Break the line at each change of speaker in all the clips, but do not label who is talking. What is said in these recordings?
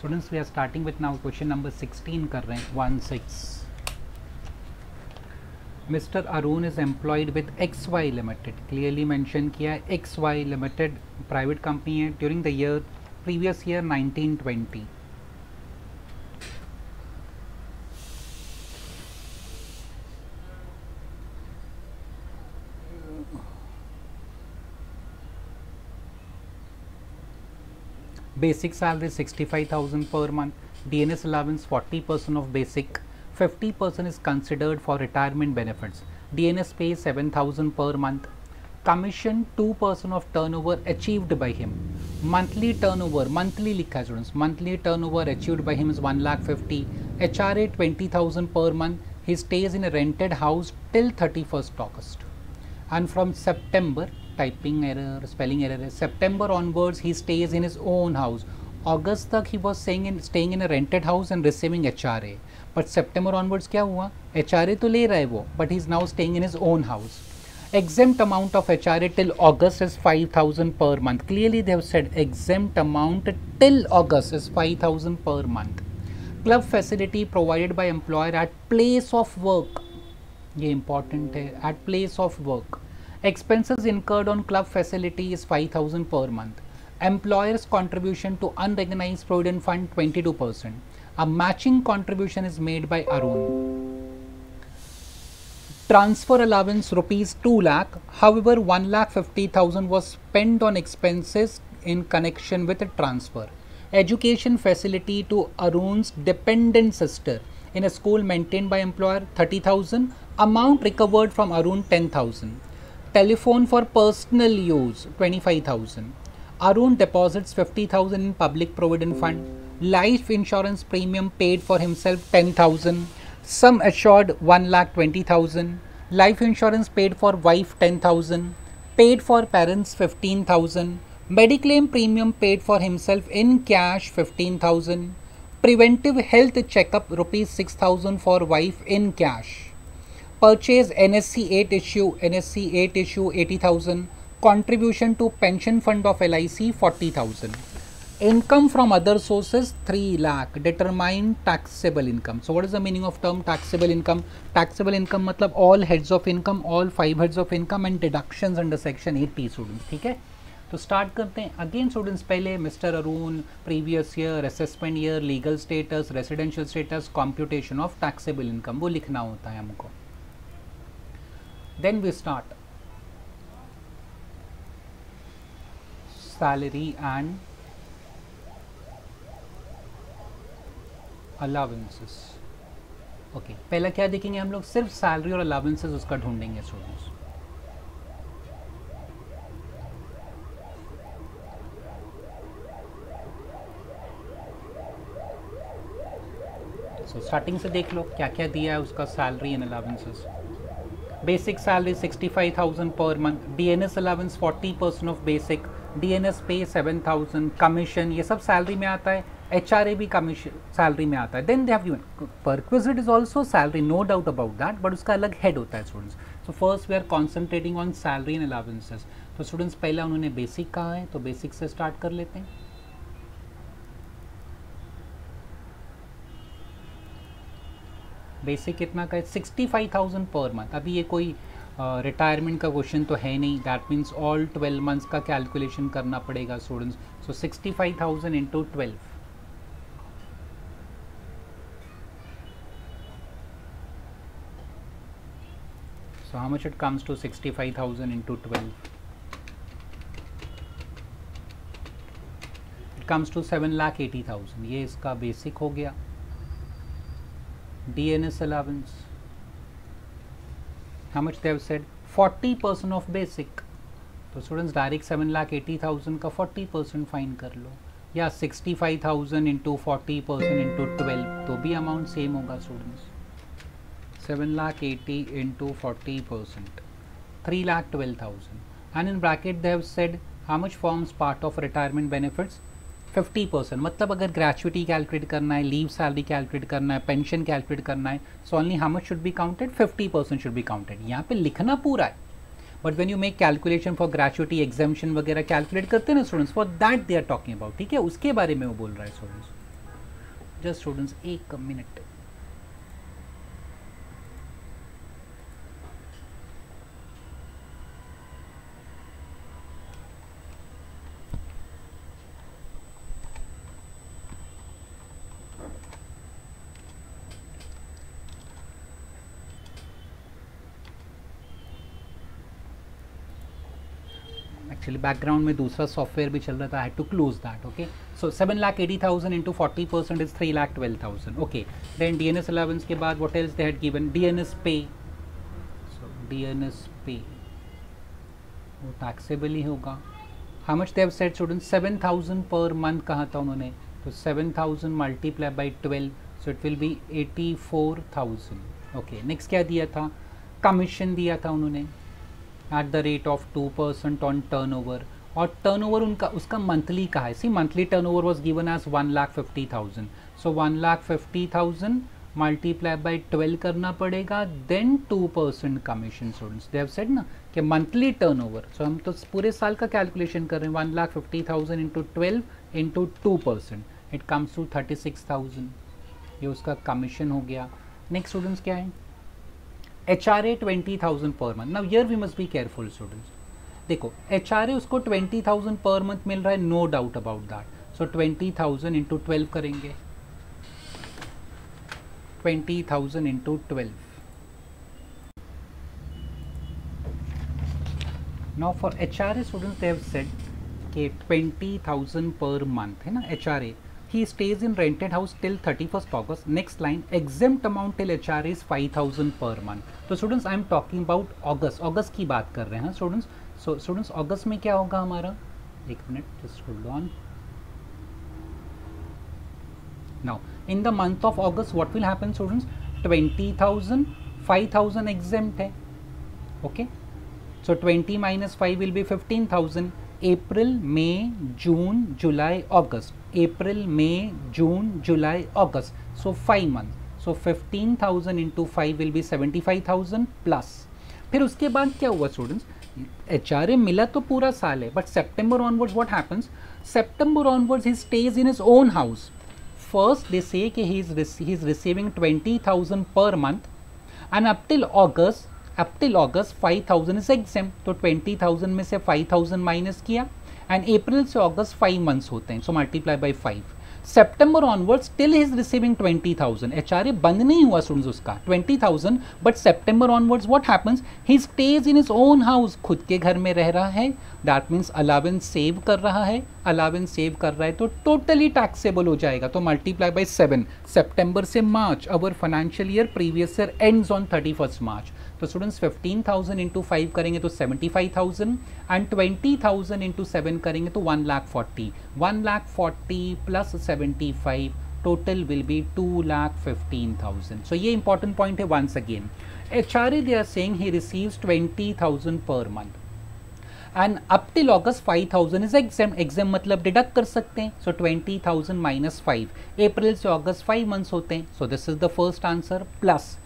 Students we are starting with now question number 16 कर रहे हैं 16. Mister Arun is employed with X Y limited. Clearly mention किया है X Y limited private company है. During the year previous year 1920. Basic salary 65,000 per month. DNS allowance 40% of basic. 50% is considered for retirement benefits. DNS pays 7,000 per month. Commission 2% of turnover achieved by him. Monthly turnover, monthly लिखा है students. Monthly turnover achieved by him is 1,50,000. HRA 20,000 per month. He stays in a rented house till 31st August. And from September, typing error, spelling error, September onwards he stays in his own house. August तक he was staying in a rented house and receiving HRA. But September onwards क्या हुआ? HRA तो ले रहा है वो, but he is now staying in his own house. Exempt amount of HRA till August is 5,000 per month. Clearly they have said exempt amount till August is 5,000 per month. Club facility provided by employer at place of work. ये important है, at place of work. Expenses incurred on club facility is 5,000 per month. Employer's contribution to unrecognized provident fund 22%. A matching contribution is made by Arun. Transfer allowance rupees 2 lakh. However, 1,50,000 was spent on expenses in connection with the transfer. Education facility to Arun's dependent sister in a school maintained by employer 30,000. Amount recovered from Arun 10,000. Telephone for personal use 25,000. Arun deposits 50,000 in public provident fund. Life insurance premium paid for himself 10,000. Sum assured 1,20,000. Life insurance paid for wife 10,000. Paid for parents 15,000. Mediclaim premium paid for himself in cash 15,000. Preventive health checkup rupees 6,000 for wife in cash. Purchase NSC 8 issue 80,000. Contribution to pension fund of LIC 40,000. Income from other sources 3 lakh. Determine taxable income. So what is the meaning of term taxable income? Taxable income मतलब all heads of income, all 5 heads of income and deductions under section 8P students. ठीक है, तो start करते हैं again students. पहले mister Arun, previous year, assessment year, legal status, residential status, computation of taxable income, वो लिखना होता है हमको. Then we start salary and allowances. Okay, पहला क्या देखेंगे हम लोग? सिर्फ सैलरी और अलाउंसेस उसका ढूंढेंगे स्टूडेंट्स. सो स्टार्टिंग से देख लो क्या क्या दिया है उसका salary and allowances. Basic salary 65,000 per month. DNS allowance 40% of basic. DNS pay 7,000. Commission ये सब सैलरी में आता है. HRA भी कमीशन सैलरी में आता है. Then they have given perquisite is also salary, no doubt about that, but उसका अलग हेड होता है students. So first we are concentrating on salary and allowances. तो स्टूडेंट्स पहला उन्होंने बेसिक कहा है तो बेसिक से स्टार्ट कर लेते हैं. बेसिक कितना का है? 65,000 पर मंथ. अभी ये कोई रिटायरमेंट का क्वेश्चन तो है नहीं. दैट मीन्स ऑल 12 मंथ्स का कैलकुलेशन करना पड़ेगा students. So 65,000 into 12. So how much it comes to 65,000 into 12? It comes to 7,80,000. ये इसका बेसिक हो गया. DNS allowance, how much they have said? 40% of basic. तो स्टूडेंट्स डायरेक्ट 7,80,000 का 40% फाइन कर लो, या 65,000 इंटू 40% इंटू 12 तो भी अमाउंट सेम होगा students. 7,80,000 into 40% 3,12,000. And in bracket they have said how much forms part of retirement benefits 50%. मतलब अगर gratuity calculate करना है, लीव सैलरी कैलकुलेट करना है, पेंशन कैलकुलेट करना है, so only how much should be counted? 50% should be counted. यहाँ पे लिखना पूरा है, but when you make calculation for gratuity exemption वगैरह कैलकुलेट करते हैं ना students, for that they are talking about. ठीक है, उसके बारे में वो बोल रहा है स्टूडेंट्स. जस्ट स्टूडेंट्स एक मिनट। एक्चुअली बैकग्राउंड में दूसरा सॉफ्टवेयर भी चल रहा था, I had to close that. Okay, so 7,80,000 into 40% is 3,12,000। Okay, then DNS allowance के बाद what else they had given, DNS पे। सो डीएनएस पे वो टैक्सेबल ही होगा। How much they have said students, 7,000 per month कहा था उन्होंने, तो 7,000 multiply by 12, so it will be 84,000। Okay, next क्या दिया था, कमीशन दिया था उन्होंने at the rate of 2% on turnover, और टर्नओवर उनका उसका मंथली का है। सी monthly turnover was given as 1,50,000, so 1,50,000 multiply by 12 करना पड़ेगा, then 2% commission. Students they have said ना कि मंथली टर्नओवर, सो हम तो पूरे साल का कैलकुलेशन कर रहे हैं, 1,50,000 into 12 into 2%, it comes to 36,000, ये उसका कमीशन हो गया। नेक्स्ट स्टूडेंट्स क्या है, HRA 20,000 per month. Now here we must be careful students, देखो HRA उसको 20,000 पर मंथ मिल रहा है, no doubt about that. So 20,000 into 12 करेंगे, 20,000 into 12। Now for HRA students they have said कि 20,000 पर मंथ है ना HRA, he stays in rented house till 31st August. Next line, exempt amount till HRA is 5,000 per month. तो students I am talking about August की बात कर रहे हैं students. So students अगस्त में क्या होगा हमारा, एक minute just hold on. Now in the month of August what will happen students, 20,000, 5,000 exempt है। Okay, so 20 minus 5 will be 15,000। April, May, June, July, August. April, May, June, July, August. So 5 months. So 15,000 into 5 will be 75,000 plus. फिर उसके बाद क्या हुआ students, HRA मिला तो पूरा साल है, but September onwards what happens? September onwards he stays in his own house. First they say कि he is receiving 20,000 per month, and up till August 5,000 is exempt, तो 20,000 में से 5,000 माइनस किया, एंड अप्रैल से अगस्त 5 मंथ्स होते हैं, सो multiply by 5। September onwards till he is receiving 20,000, HRA बंद नहीं हुआ स्टूडेंट्स उसका 20,000, but September onwards what happens, he stage in his own house, खुद के घर में रह रहा है, दैट मीन्स अलावेंस सेव कर रहा है, अलावेंस सेव कर रहा है तो टोटली टैक्सेबल हो जाएगा, तो मल्टीप्लाई बाई 7, सितंबर से मार्च, our financial year previous year ends on 31st March. तो स्टूडेंट्स 15,000 इंटू 5 करेंगे तो 75,000, एंड 20,000 इंटू 7 करेंगे तो 1,40,000, 1,40,000 plus 75, total will be 2,15,000। So ये इंपॉर्टेंट पॉइंट है। Once again HRA they are saying he receives 20,000 per month, and up till August 5,000 is exam मतलब deduct कर सकते हैं, सो 20,000 माइनस 5, अप्रैल से अगस्त 5 मंथ्स होते हैं, so this is the first answer. Plus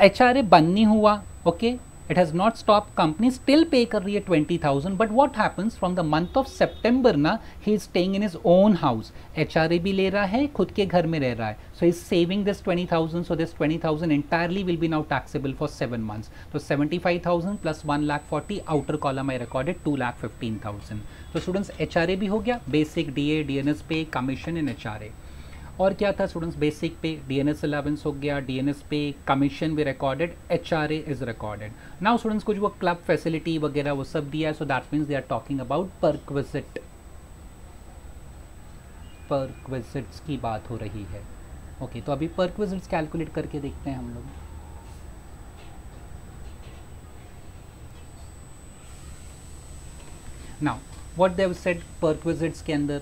HRA बंद नहीं हुआ, okay, it has not stop, company still pay कर रही है 20,000, but what happens from the month of September ना, he is staying in his own house, HRA भी ले रहा है, खुद के घर में रह रहा है, so is saving this 20,000, so this 20,000 entirely will be now taxable for 7 months, तो 75,000 plus 1,40,000, outer column I recorded 2,15,000। तो स्टूडेंट्स HRA भी हो गया, basic DA, DNS pay, commission in HRA। और क्या था students, basic pay DNS allowance हो गया, DNS पे कमीशन भी recorded, HRA is recorded. Now students कुछ वो क्लब फैसिलिटी वगैरह वो सब दिया है, so that means they are talking about perquisites की बात हो रही है। ओके, तो अभी परक्विजिट्स कैलकुलेट करके देखते हैं हम लोग। Now what they have said perquisites के अंदर,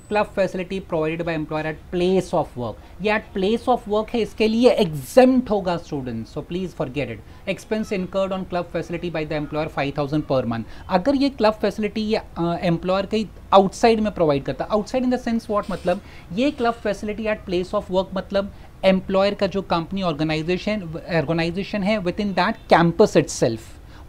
club facility provided by employer at place of work, ये एट प्लेस ऑफ वर्क है, इसके लिए एग्जेम्प्ट होगा students, so please forget it. Expense incurred on club facility by the employer 5,000 per month, अगर ये club facility ये employer कहीं outside में प्रोवाइड करता, outside in the sense what, मतलब ये club facility at place of work मतलब employer का जो कंपनी ऑर्गेनाइजेशन है within that campus itself,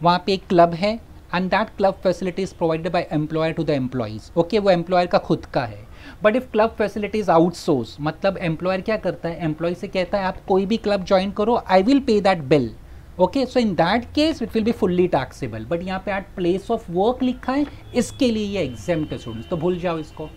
वहाँ पे एक क्लब है, and that club facility is provided by employer to the employees, okay, वो एम्प्लॉयर का खुद का है। But if club facility is outsource, मतलब एम्प्लॉयर क्या करता है, एम्प्लॉय से कहता है आप कोई भी क्लब ज्वाइन करो, I will pay that bill, okay, so in that case it will be fully taxable. But यहाँ पे एट प्लेस ऑफ वर्क लिखा है, इसके लिए ये एग्जेम्प्ट है स्टूडेंट्स, तो भूल जाओ इसको।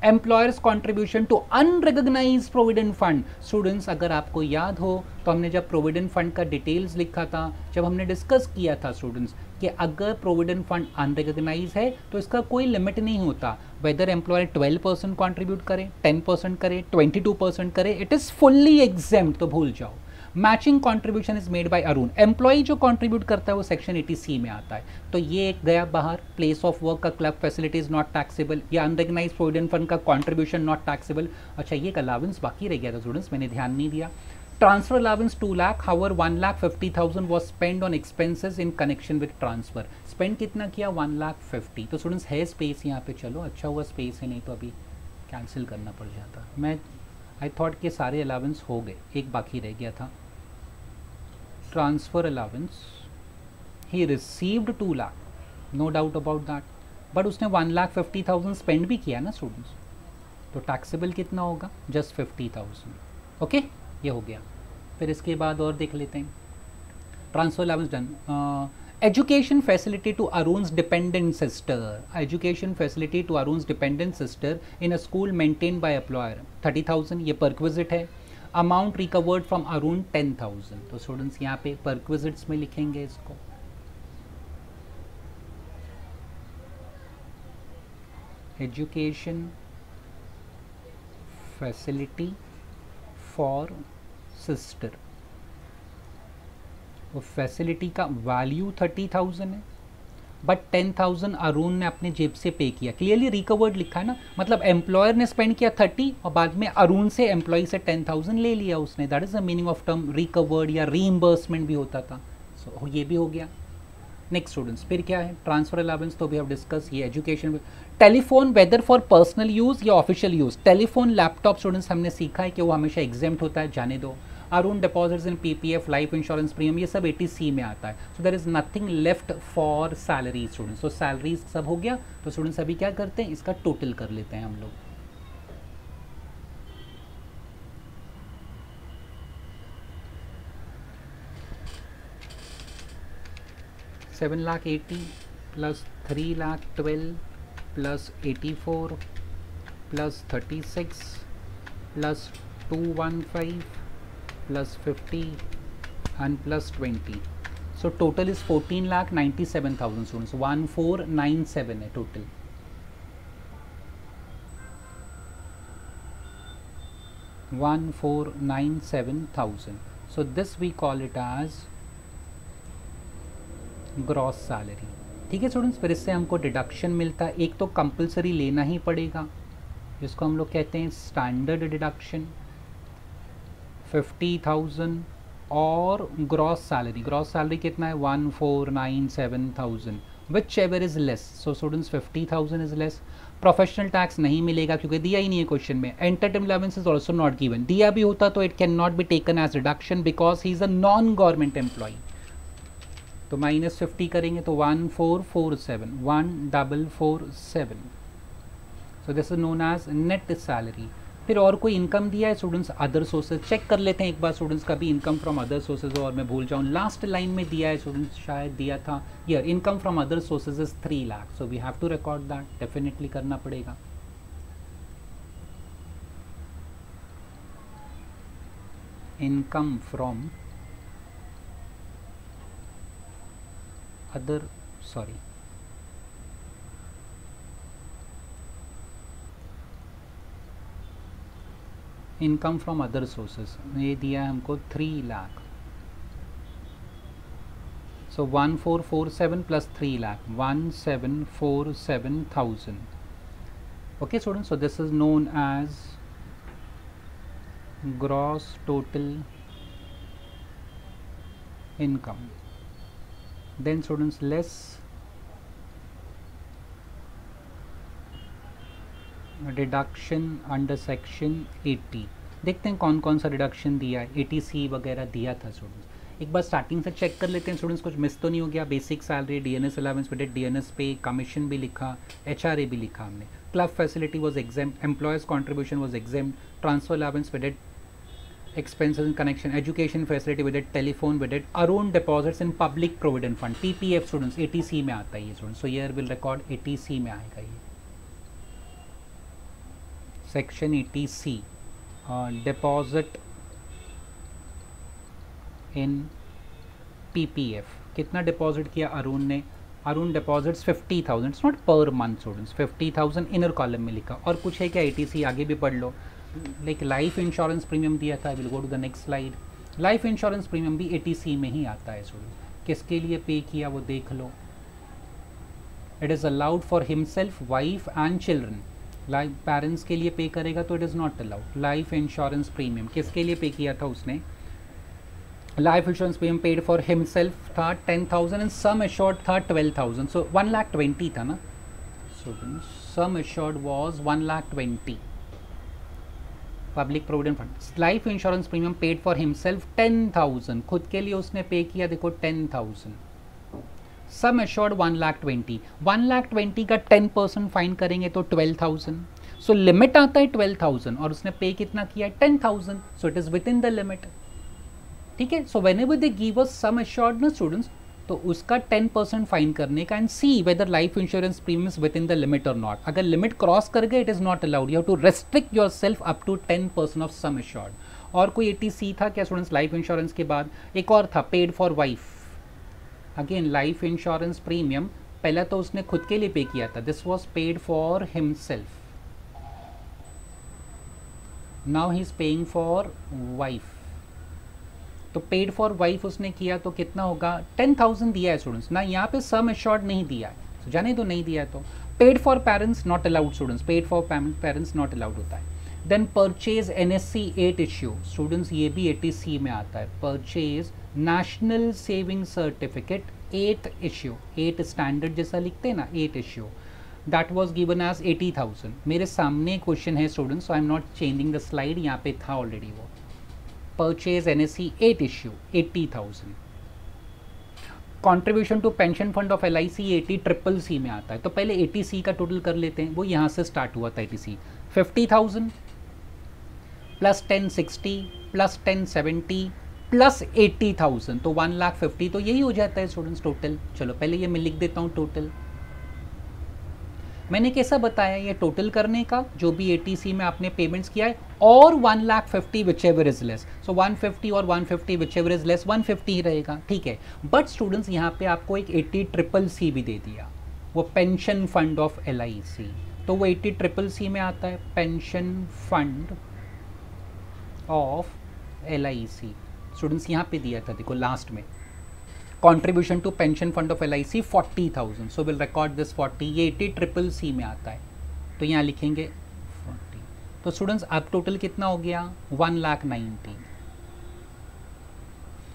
Employer's contribution to unrecognised provident fund, students अगर आपको याद हो तो हमने जब प्रोविडेंट फंड का डिटेल्स लिखा था, जब हमने डिस्कस किया था स्टूडेंट्स कि अगर प्रोविडेंट फंड अनरिकॉग्नाइज है तो इसका कोई लिमिट नहीं होता, वेदर एम्प्लॉयर 12% कॉन्ट्रीब्यूट करे, 10% करे, 22% करे, इट इज फुल्ली एग्जेम्प्ट, तो भूल जाओ। Matching contribution is made by Arun, employee जो कॉन्ट्रीब्यूट करता है वो सेक्शन 80C में आता है, तो ये एक गया बाहर। प्लेस ऑफ वर्क का club facility is not taxable, या अनरिकॉग्नाइज्ड प्रोविडेंट फंड का कॉन्ट्रीब्यूशन नॉट टैक्सेबल। अच्छा, ये एक अलाउंस बाकी रह गया था स्टूडेंट्स, मैंने ध्यान नहीं दिया। Transfer allowance 2 lakh, however 1,50,000 was spent on expenses in connection with transfer। Spend कितना किया, 1,50,000। तो स्टूडेंट्स है स्पेस यहाँ पे, चलो अच्छा हुआ स्पेस है, नहीं तो अभी कैंसिल करना पड़ जाता। मैं आई थॉट के सारे अलाउंस हो गए, एक बाकी रह गया था। Transfer allowance he received 2 lakh, no doubt about that, but उसने 1,50,000 स्पेंड भी किया ना स्टूडेंट्स, तो टैक्सेबल कितना होगा, जस्ट 50,000। ओके, ये हो गया। फिर इसके बाद और देख लेते हैं, transfer allowance done. Education facility to Arun's dependent sister, education facility to Arun's dependent sister in a school maintain by employer 30,000, ये परक्विजिट है। अमाउंट रिकवर्ड फ्रॉम अरुण 10,000, तो स्टूडेंट्स यहाँ पे परक्विजिट्स में लिखेंगे इसको। एजुकेशन फैसिलिटी फॉर सिस्टर, वो फैसिलिटी का वैल्यू 30,000 है, बट 10,000 अरुण ने अपने जेब से पे किया, क्लियरली रिकवर्ड लिखा है ना, मतलब एम्प्लॉयर ने स्पेंड किया 30 और बाद में अरुण से एम्प्लॉय से 10,000 ले लिया उसने, that is the meaning of term recovered, या रीइंबर्समेंट भी होता था। सो ये भी हो गया। नेक्स्ट स्टूडेंट्स, फिर क्या है, ट्रांसफर अलाउंस तो भी हैव डिस्कस, ये education. Telephone whether for personal use या official use, telephone laptop students हमने सीखा है कि वो हमेशा एग्जेम्प्ट होता है, जाने दो। Arun deposits in PPF, life insurance premium, ये सब 80C में आता है, so there is nothing left for salary students, तो सैलरीज सब हो गया। तो स्टूडेंट्स अभी क्या करते हैं, इसका टोटल कर लेते हैं हम लोग। $7,80,000 plus 3,12,000 plus 84 plus 36 plus 215 plus 50 and plus 20, so total is 14,97,000 students, 1497 है total। $1497,000, so this we call it as gross salary। ठीक है स्टूडेंट्स, फिर इससे हमको डिडक्शन मिलता है, एक तो कंपलसरी लेना ही पड़ेगा, जिसको हम लोग कहते हैं स्टैंडर्ड डिडक्शन 50,000, और ग्रॉस सैलरी कितना है 1497,000, which ever is less, so students 50,000 is less. Professional tax नहीं मिलेगा क्योंकि दिया ही नहीं है क्वेश्चन में। Entertainment allowance is also not given, दिया भी होता तो it can not be taken as reduction because he is a non government employee, तो -50 करेंगे तो 1447, so this is known as net salary. फिर और कोई इनकम दिया है स्टूडेंट्स, अदर सोर्सेज, चेक कर लेते हैं एक बार स्टूडेंट्स का भी इनकम फ्रॉम अदर सोर्सेज, और मैं भूल जाऊँ लास्ट लाइन में दिया है स्टूडेंट्स, शायद दिया था, year income from other sources is 3 lakh, so we have to record that, definitely करना पड़ेगा। Income from other, sorry income from other sources, ये दिया है हमको 3 lakh, so 1447 plus 3 lakh 1747,000। Okay students, so this is known as gross total income. Then students less deduction under section 80, देखते हैं कौन कौन सा डिडक्शन दिया है, 80C वगैरह दिया था स्टूडेंट्स। एक बार स्टार्टिंग से चेक कर लेते हैं स्टूडेंट्स, कुछ मिस तो नहीं हो गया। Basic salary, DNS allowance, DNS पे, कमीशन भी लिखा, एचआरए भी लिखा हमने, club facility was exempt, employees contribution was exempt, transfer allowance with expenses in connection, education facility with it, telephone with it, our own deposits in public provident fund, PPF students, ATC में आता है ये students, so here will record ATC में आएगा ये section ATC, deposit in PPF, कितना deposit किया अरुण ने, Arun deposits 50,000, it's not per month students, 50,000 inner column में लिखा। और कुछ है क्या ATC, आगे भी पढ़ लो। लाइक लाइफ इंश्योरेंस प्रीमियम दिया था, will go to the next slide. Life insurance premium भी ATC में ही आता है स्टूडेंट, किसके लिए पे किया वो देख लो। It is allowed for himself, wife and children. Life parents के लिए पे करेगा तो it is not allowed. Life insurance premium किसके लिए पे किया था उसने, life insurance premium paid for himself था 10,000 एंड सम एश्योर्ड था 12,000, सो 1,20,000 था ना student, sum assured was 1,20,000। Public provident fund, life insurance premium paid for himself 10,000, खुद के लिए उसने पे किया देखो 10,000, सम एश्योर्ड 1,20,000, 1,20,000 का 10% फाइन करेंगे तो 12,000, सो लिमिट आता है 12,000 और उसने पे कितना किया 10,000, so it is within the limit. ठीक है, so whenever they give us sum assured ना स्टूडेंट्स, तो उसका 10% फाइन करने का and see whether life insurance premium within the limit और नॉट। अगर लिमिट क्रॉस कर गए it is not allowed, you have to restrict yourself up to 10% of sum assured. और कोई ATC था क्या स्टूडेंट्स लाइफ इंश्योरेंस के बाद, एक और था paid for wife. Again life insurance premium पहला तो उसने खुद के लिए पे किया था, this was paid for himself, now he is paying for wife. तो पेड फॉर वाइफ उसने किया तो कितना होगा 10,000 दिया है स्टूडेंट्स ना, यहाँ पे सम एश्योर्ड नहीं दिया है, तो जाने तो नहीं दिया है। तो paid for parents not allowed students, paid for parents not allowed होता है। Then purchase NSC 8 issue students, ये भी ATC में आता है। Purchase national saving certificate 8 issue, 8 standard जैसा लिखते हैं ना, 8 issue, that was given as 80,000। मेरे सामने क्वेश्चन है students, so I am not changing the slide, यहाँ पे था ऑलरेडी वो। Purchase NSC 8 issue 80,000। Contribution to pension fund of LIC 80CCC में आता है। तो पहले ATC का टोटल कर लेते हैं, वो यहाँ से स्टार्ट हुआ था ATC 50,000 प्लस 1060 प्लस 1070 प्लस 80,000, तो 1,50,000 तो यही हो जाता है स्टूडेंट्स टोटल। चलो पहले ये मैं लिख देता हूँ टोटल। मैंने कैसा बताया ये टोटल करने का, जो भी ATC में आपने पेमेंट्स किया है और 1,50,000 विच एवर इज लेस, सो 150 और 150 विच एवर इज लेस 150 ही रहेगा, ठीक है। बट स्टूडेंट्स यहाँ पे आपको एक 80CCC भी दे दिया, वो पेंशन फंड ऑफ LIC, तो वो 80CCC में आता है, pension fund of LIC students यहाँ पे दिया था देखो लास्ट में। Contribution to pension fund of LIC 40,000, so will record this 40, ये 80CCC में आता है, तो यहाँ लिखेंगे 40। तो स्टूडेंट्स अब टोटल कितना हो गया 1,90,000।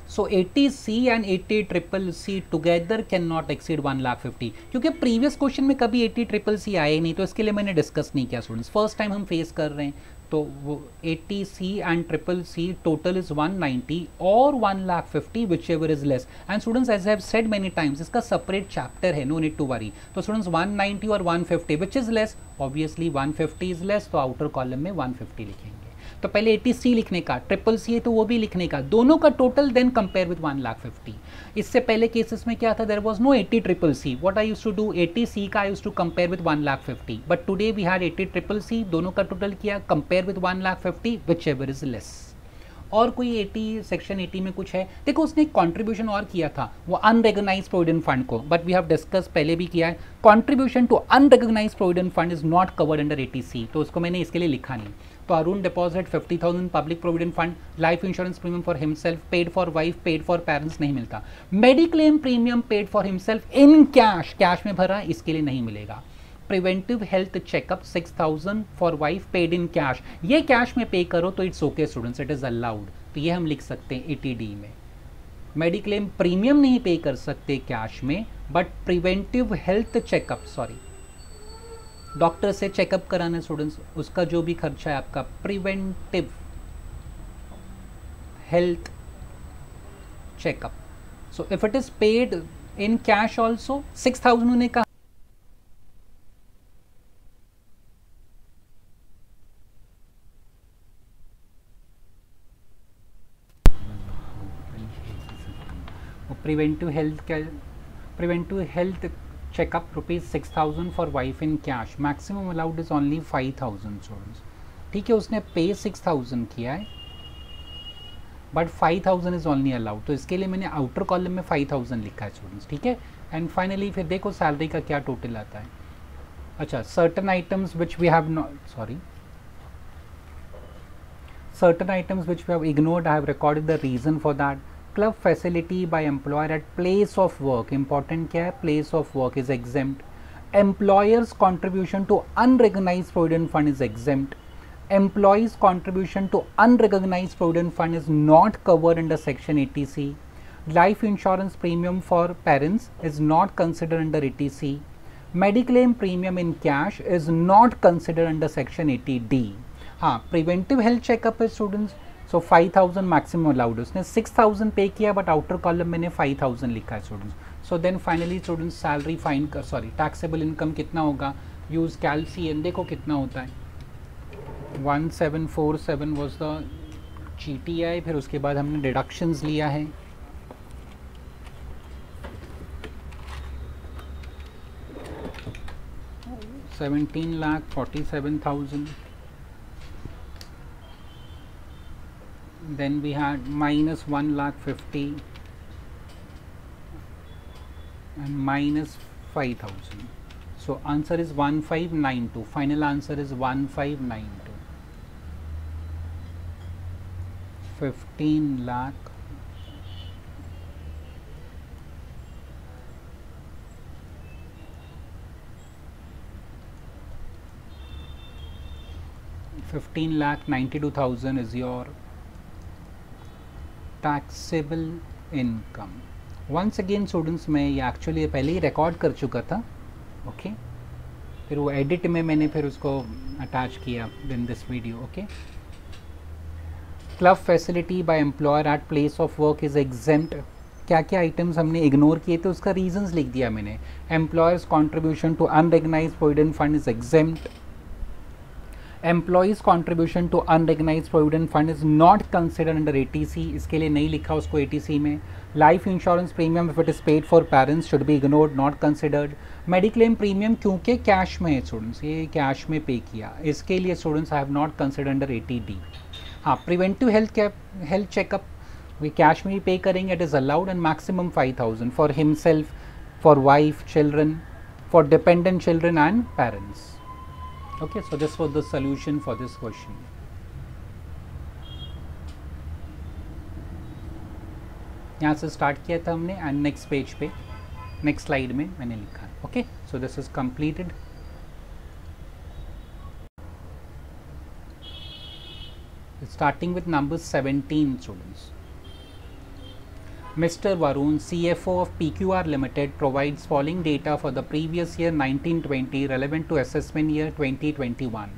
सो 80C and 80CCC together can not exceed 1,50,000, क्योंकि प्रीवियस क्वेश्चन में कभी 80CCC आए नहीं, तो इसके लिए मैंने डिस्कस नहीं किया स्टूडेंट्स, फर्स्ट टाइम हम फेस कर रहे हैं। तो वो 80C and CCC total is 190 और 1,50,000 which ever is less. And students as I have said many times, इसका सेपरेट चैप्टर है, नो नीड टू वरी। तो स्टूडेंट्स 190 और 150 which is less, obviously 150 is less, तो आउटर कॉलम में 150 लिखेंगे। तो पहले 80C लिखने का, CCC है तो वो भी लिखने का, दोनों का टोटल देन कंपेयर विद 1,50,000। इससे पहले केसेस में क्या था, there was no 80CCC, what I used to do 80C का I used to compare with 1,50,000, but today we had 80CCC, दोनों का टोटल किया compare with 1,50,000 which ever is less. और कोई 80 सेक्शन 80 में कुछ है, देखो उसने कंट्रीब्यूशन और किया था वो अनरेकग्नाइज्ड प्रोविडेंट फंड को, बट वी हैव डिस्कस पहले भी किया है, contribution to unrecognised provident fund is not covered under 80C, तो उसको मैंने इसके लिए लिखा नहीं। तो Arun deposit 50,000 public provident fund, life insurance premium for himself, paid for wife, paid for parents नहीं मिलता। Mediclaim premium paid for himself in cash, cash में भरा, इसके लिए नहीं मिलेगा। Preventive health checkup 6,000 for wife paid in cash, ये cash में पे करो तो it's okay students, it is allowed, तो ये हम लिख सकते हैं 80D में। मेडिक्लेम प्रीमियम नहीं पे कर सकते कैश में, but preventive health checkup, sorry doctor से चेकअप कराना स्टूडेंट्स, उसका जो भी खर्चा है आपका, preventive health checkup. So if it is paid in cash also 6,000 उन्हें कहा preventive health checkup rupees 6,000 for wife in cash, maximum allowed is only 5,000 students. ठीक है, उसने पे 6,000 किया है बट 5,000 इज ओनली अलाउड, तो इसके लिए मैंने आउटर कॉलम में 5,000 लिखा है स्टूडेंट्स. ठीक है, एंड फाइनली फिर देखो सैलरी का क्या टोटल आता है. अच्छा, certain items which we have certain items which we have ignored, I have recorded the reason for that. Club facility by employer at place of work, important क्या है, place of work is exempt. Employer's contribution to unrecognized provident fund is exempt. Employees contribution to unrecognized provident fund is not covered under section 80C. Life insurance premium for parents is not considered under 80C. Mediclaim premium in cash is not considered under section 80D. हाँ, preventive health checkup है students, सो 5,000 maximum allowed. उसने 6,000 पे किया but outer column मैंने 5,000 लिखा है students. So then finally students salary find कर taxable income कितना होगा, यूज कैलसीएन, देखो कितना होता है 1747 वाज द GTI. फिर उसके बाद हमने डिडक्शंस लिया है 17,47,000. Then we had minus 1,50,000 and minus 5,000. So answer is 1592. Final answer is 1592. 15 lakh 15,92,000 is your taxable income. Once again students, मैं ये एक्चुअली पहले ही रिकॉर्ड कर चुका था. ओके, फिर वो एडिट में मैंने फिर उसको अटैच किया in this video. Okay, club facility by employer at place of work is exempt. क्या क्या आइटम्स हमने इग्नोर किए थे उसका रीजंस लिख दिया मैंने. Employer's contribution to unrecognised provident fund is exempt. Employee's contribution to unrecognised provident fund is not considered under 80C, इसके लिए नहीं लिखा उसको 80C में. Life insurance premium if it is paid for parents should be ignored, not considered. Mediclaim premium क्योंकि cash में है students, ये कैश में पे किया, इसके लिए students I have not considered under 80D. हाँ, प्रिवेंटिव हेल्थ चेकअप वे कैश में ही पे करेंगे, it is allowed and maximum 5,000 for himself, for wife, children, for dependent children and parents. Okay, so this was the solution for this question. यहाँ से start किया था हमने and next page पे next slide में मैंने लिखा है. Okay, so this is completed. Starting with number 17 students. Mr. Varun, CFO of PQR Limited, provides following data for the previous year 1920 relevant to assessment year 2021.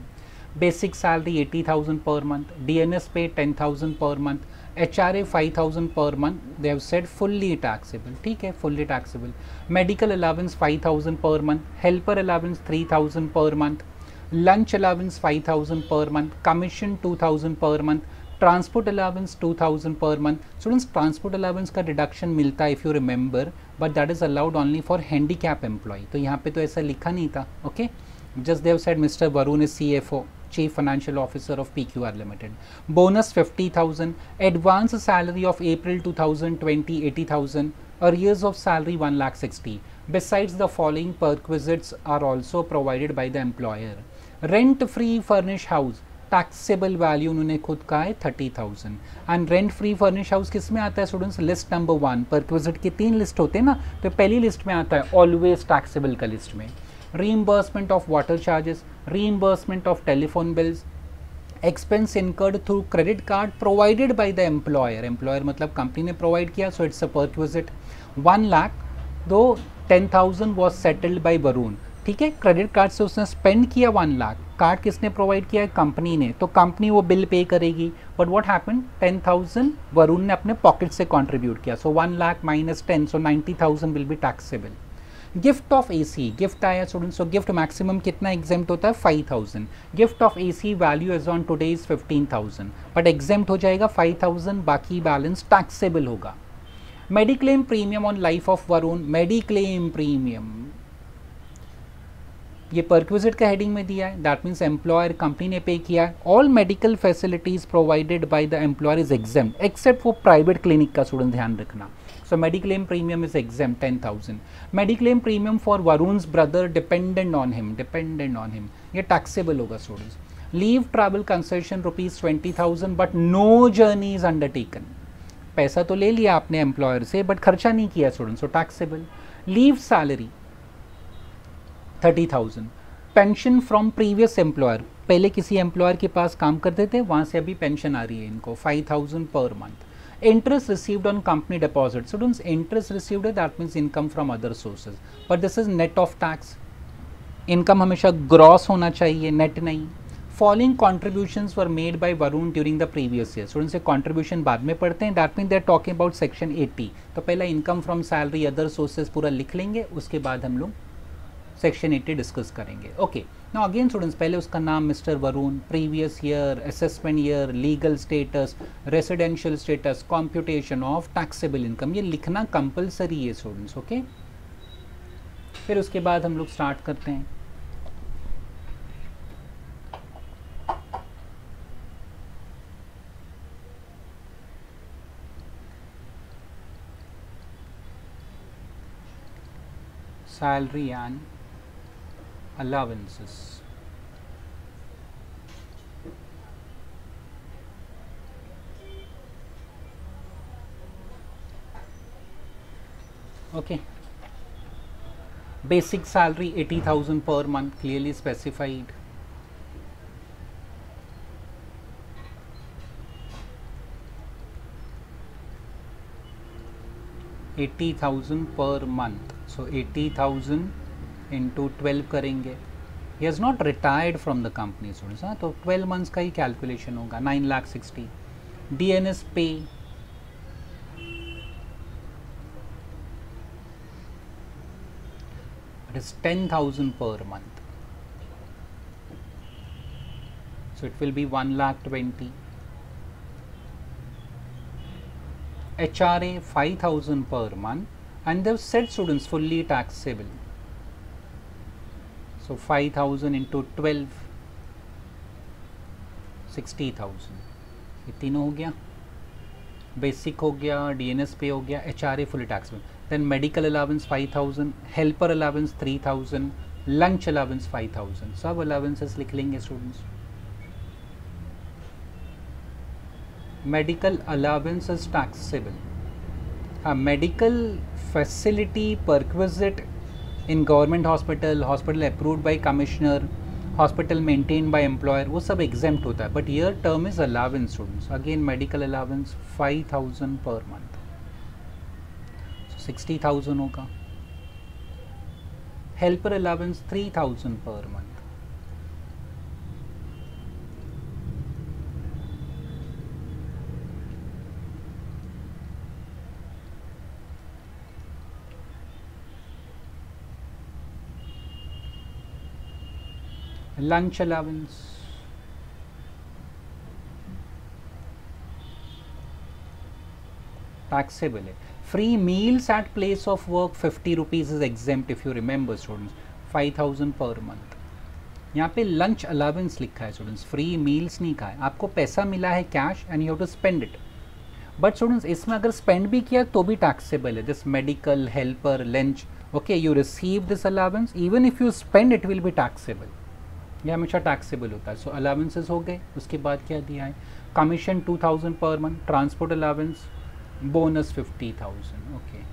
Basic salary 80,000 per month, DNS pay 10,000 per month, HRA 5,000 per month. They have said fully taxable. ठीक है, fully taxable. Medical allowance 5,000 per month, helper allowance 3,000 per month, lunch allowance 5,000 per month, commission 2,000 per month, transport allowance 2,000 per month. Students, transport allowance का deduction मिलता है if you remember, but that is allowed only for handicap employee. तो यहाँ पे तो ऐसा लिखा नहीं था. Okay, just they've said mister Varun is CFO, chief financial officer of PQR limited. Bonus 50,000, advance salary of April 2020 80,000, arrears of salary 1,60,000. Besides the following perquisites are also provided by the employer. Rent free furnished house, taxable value उन्होंने खुद कहा है 30,000. And rent free furnish house किस में आता है students, list number 1. Perquisite की 3 list होते हैं ना, तो पहली लिस्ट में आता है ऑलवेज टैक्सेबल का लिस्ट में. Reimbursement of water charges, reimbursement of telephone bills, expense incurred through credit card provided by the employer. Employer मतलब कंपनी ने प्रोवाइड किया, सो इट्स अ परक्विजिट. 1 लाख, दो 10,000 वॉज सेटल्ड बाय वरुण. ठीक है, क्रेडिट कार्ड से उसने स्पेंड किया 1 लाख, कार्ड किसने प्रोवाइड किया है, कंपनी ने, तो कंपनी वो बिल पे करेगी। बट व्हाट हैपेंड, 10,000 वरुण ने अपने पॉकेट से कंट्रीब्यूट किया, so 1 lakh minus 10, so 90,000 will be taxable. Gift of AC, gift आया स्टूडेंट्स, सो गिफ्ट मैक्सिमम कितना एग्जेम्प्ट होता है, 5,000। Gift of AC value as on today is 15,000, but exempt हो जाएगा 5,000, बाकी बैलेंस टैक्सेबल होगा। Mediclaim premium on life of Varun, mediclaim premium ये perquisite का हेडिंग में दिया है, दैट मीन्स एम्प्लॉयर कंपनी ने पे किया है। All medical facilities provided by the employer is exempt except वो प्राइवेट क्लिनिक का, स्टूडेंट ध्यान रखना। So mediclaim premium is exempt 10,000। Mediclaim premium for Varun's brother dependent on him, ये टैक्सेबल होगा students. Leave travel concession ₹20,000 but no journey is undertaken, पैसा तो ले लिया आपने एम्प्लॉयर से बट खर्चा नहीं किया students, so taxable. Leave salary 30,000। Pension from previous employer, पहले किसी एम्प्लॉयर के पास काम करते थे, वहाँ से अभी पेंशन आ रही है इनको, 5,000 per month. Interest received on company deposit, students interest received है that means income from other sources, but this is net of tax. Income हमेशा ग्रॉस होना चाहिए, नेट नहीं। Following contributions were made by Varun during the previous year, students ये contribution बाद में पढ़ते हैं, that mean they are talking about section 80। तो पहला income from salary other sources पूरा लिख लेंगे, उसके बाद हम लोग सेक्शन 80 डिस्कस करेंगे। ओके, नाउ अगेन स्टूडेंट्स, पहले उसका नाम mister Varun, previous year, assessment year, legal status, residential status, computation of taxable income, ये लिखना कंपलसरी है स्टूडेंट्स। ओके, फिर उसके बाद हम लोग स्टार्ट करते हैं। Salary and allowances. Okay, basic salary 80,000 per month, clearly specified. $80,000 per month, so 80,000 into 12 करेंगे। He has not retired from the company students, हाँ, तो 12 मंथ्स का ही कैलकुलेशन होगा, 9,60,000। DNS पे it is 10,000 per month, so it will be 1,20,000। HRA 5,000 per month, and they've said students fully taxable, so 5,000 into 12, 60,000। ये तीनों हो गया, बेसिक हो गया, DNS पे हो गया, HRA fully taxable। Then medical allowance 5,000, helper allowance 3,000, lunch allowance 5,000, सब अलाउंसेस लिख लेंगे students. Medical allowance is taxable, हाँ, medical facility perquisite in government hospital, hospital approved by commissioner, hospital maintain by employer, वो सब exempt होता है, but here term is allowance students. Again medical allowance 5,000 per month, 60,000 होगा। Helper allowance 3,000 per month, lunch allowance taxable है। Free meals at place of work 50 rupees is exempt if you remember students, 5,000 per month. यहाँ पे lunch allowance लिखा है students, free meals नहीं कहा है, आपको पैसा मिला है cash and you have to spend it, but students इसमें अगर स्पेंड भी किया तो भी टैक्सेबल है। This medical, helper, lunch, okay, you receive this allowance, even if you spend it will be taxable, ये हमेशा टैक्सेबल होता है। सो अलाउंसेस हो गए, उसके बाद क्या दिया है, commission 2,000 per month, transport allowance, bonus 50,000। Okay,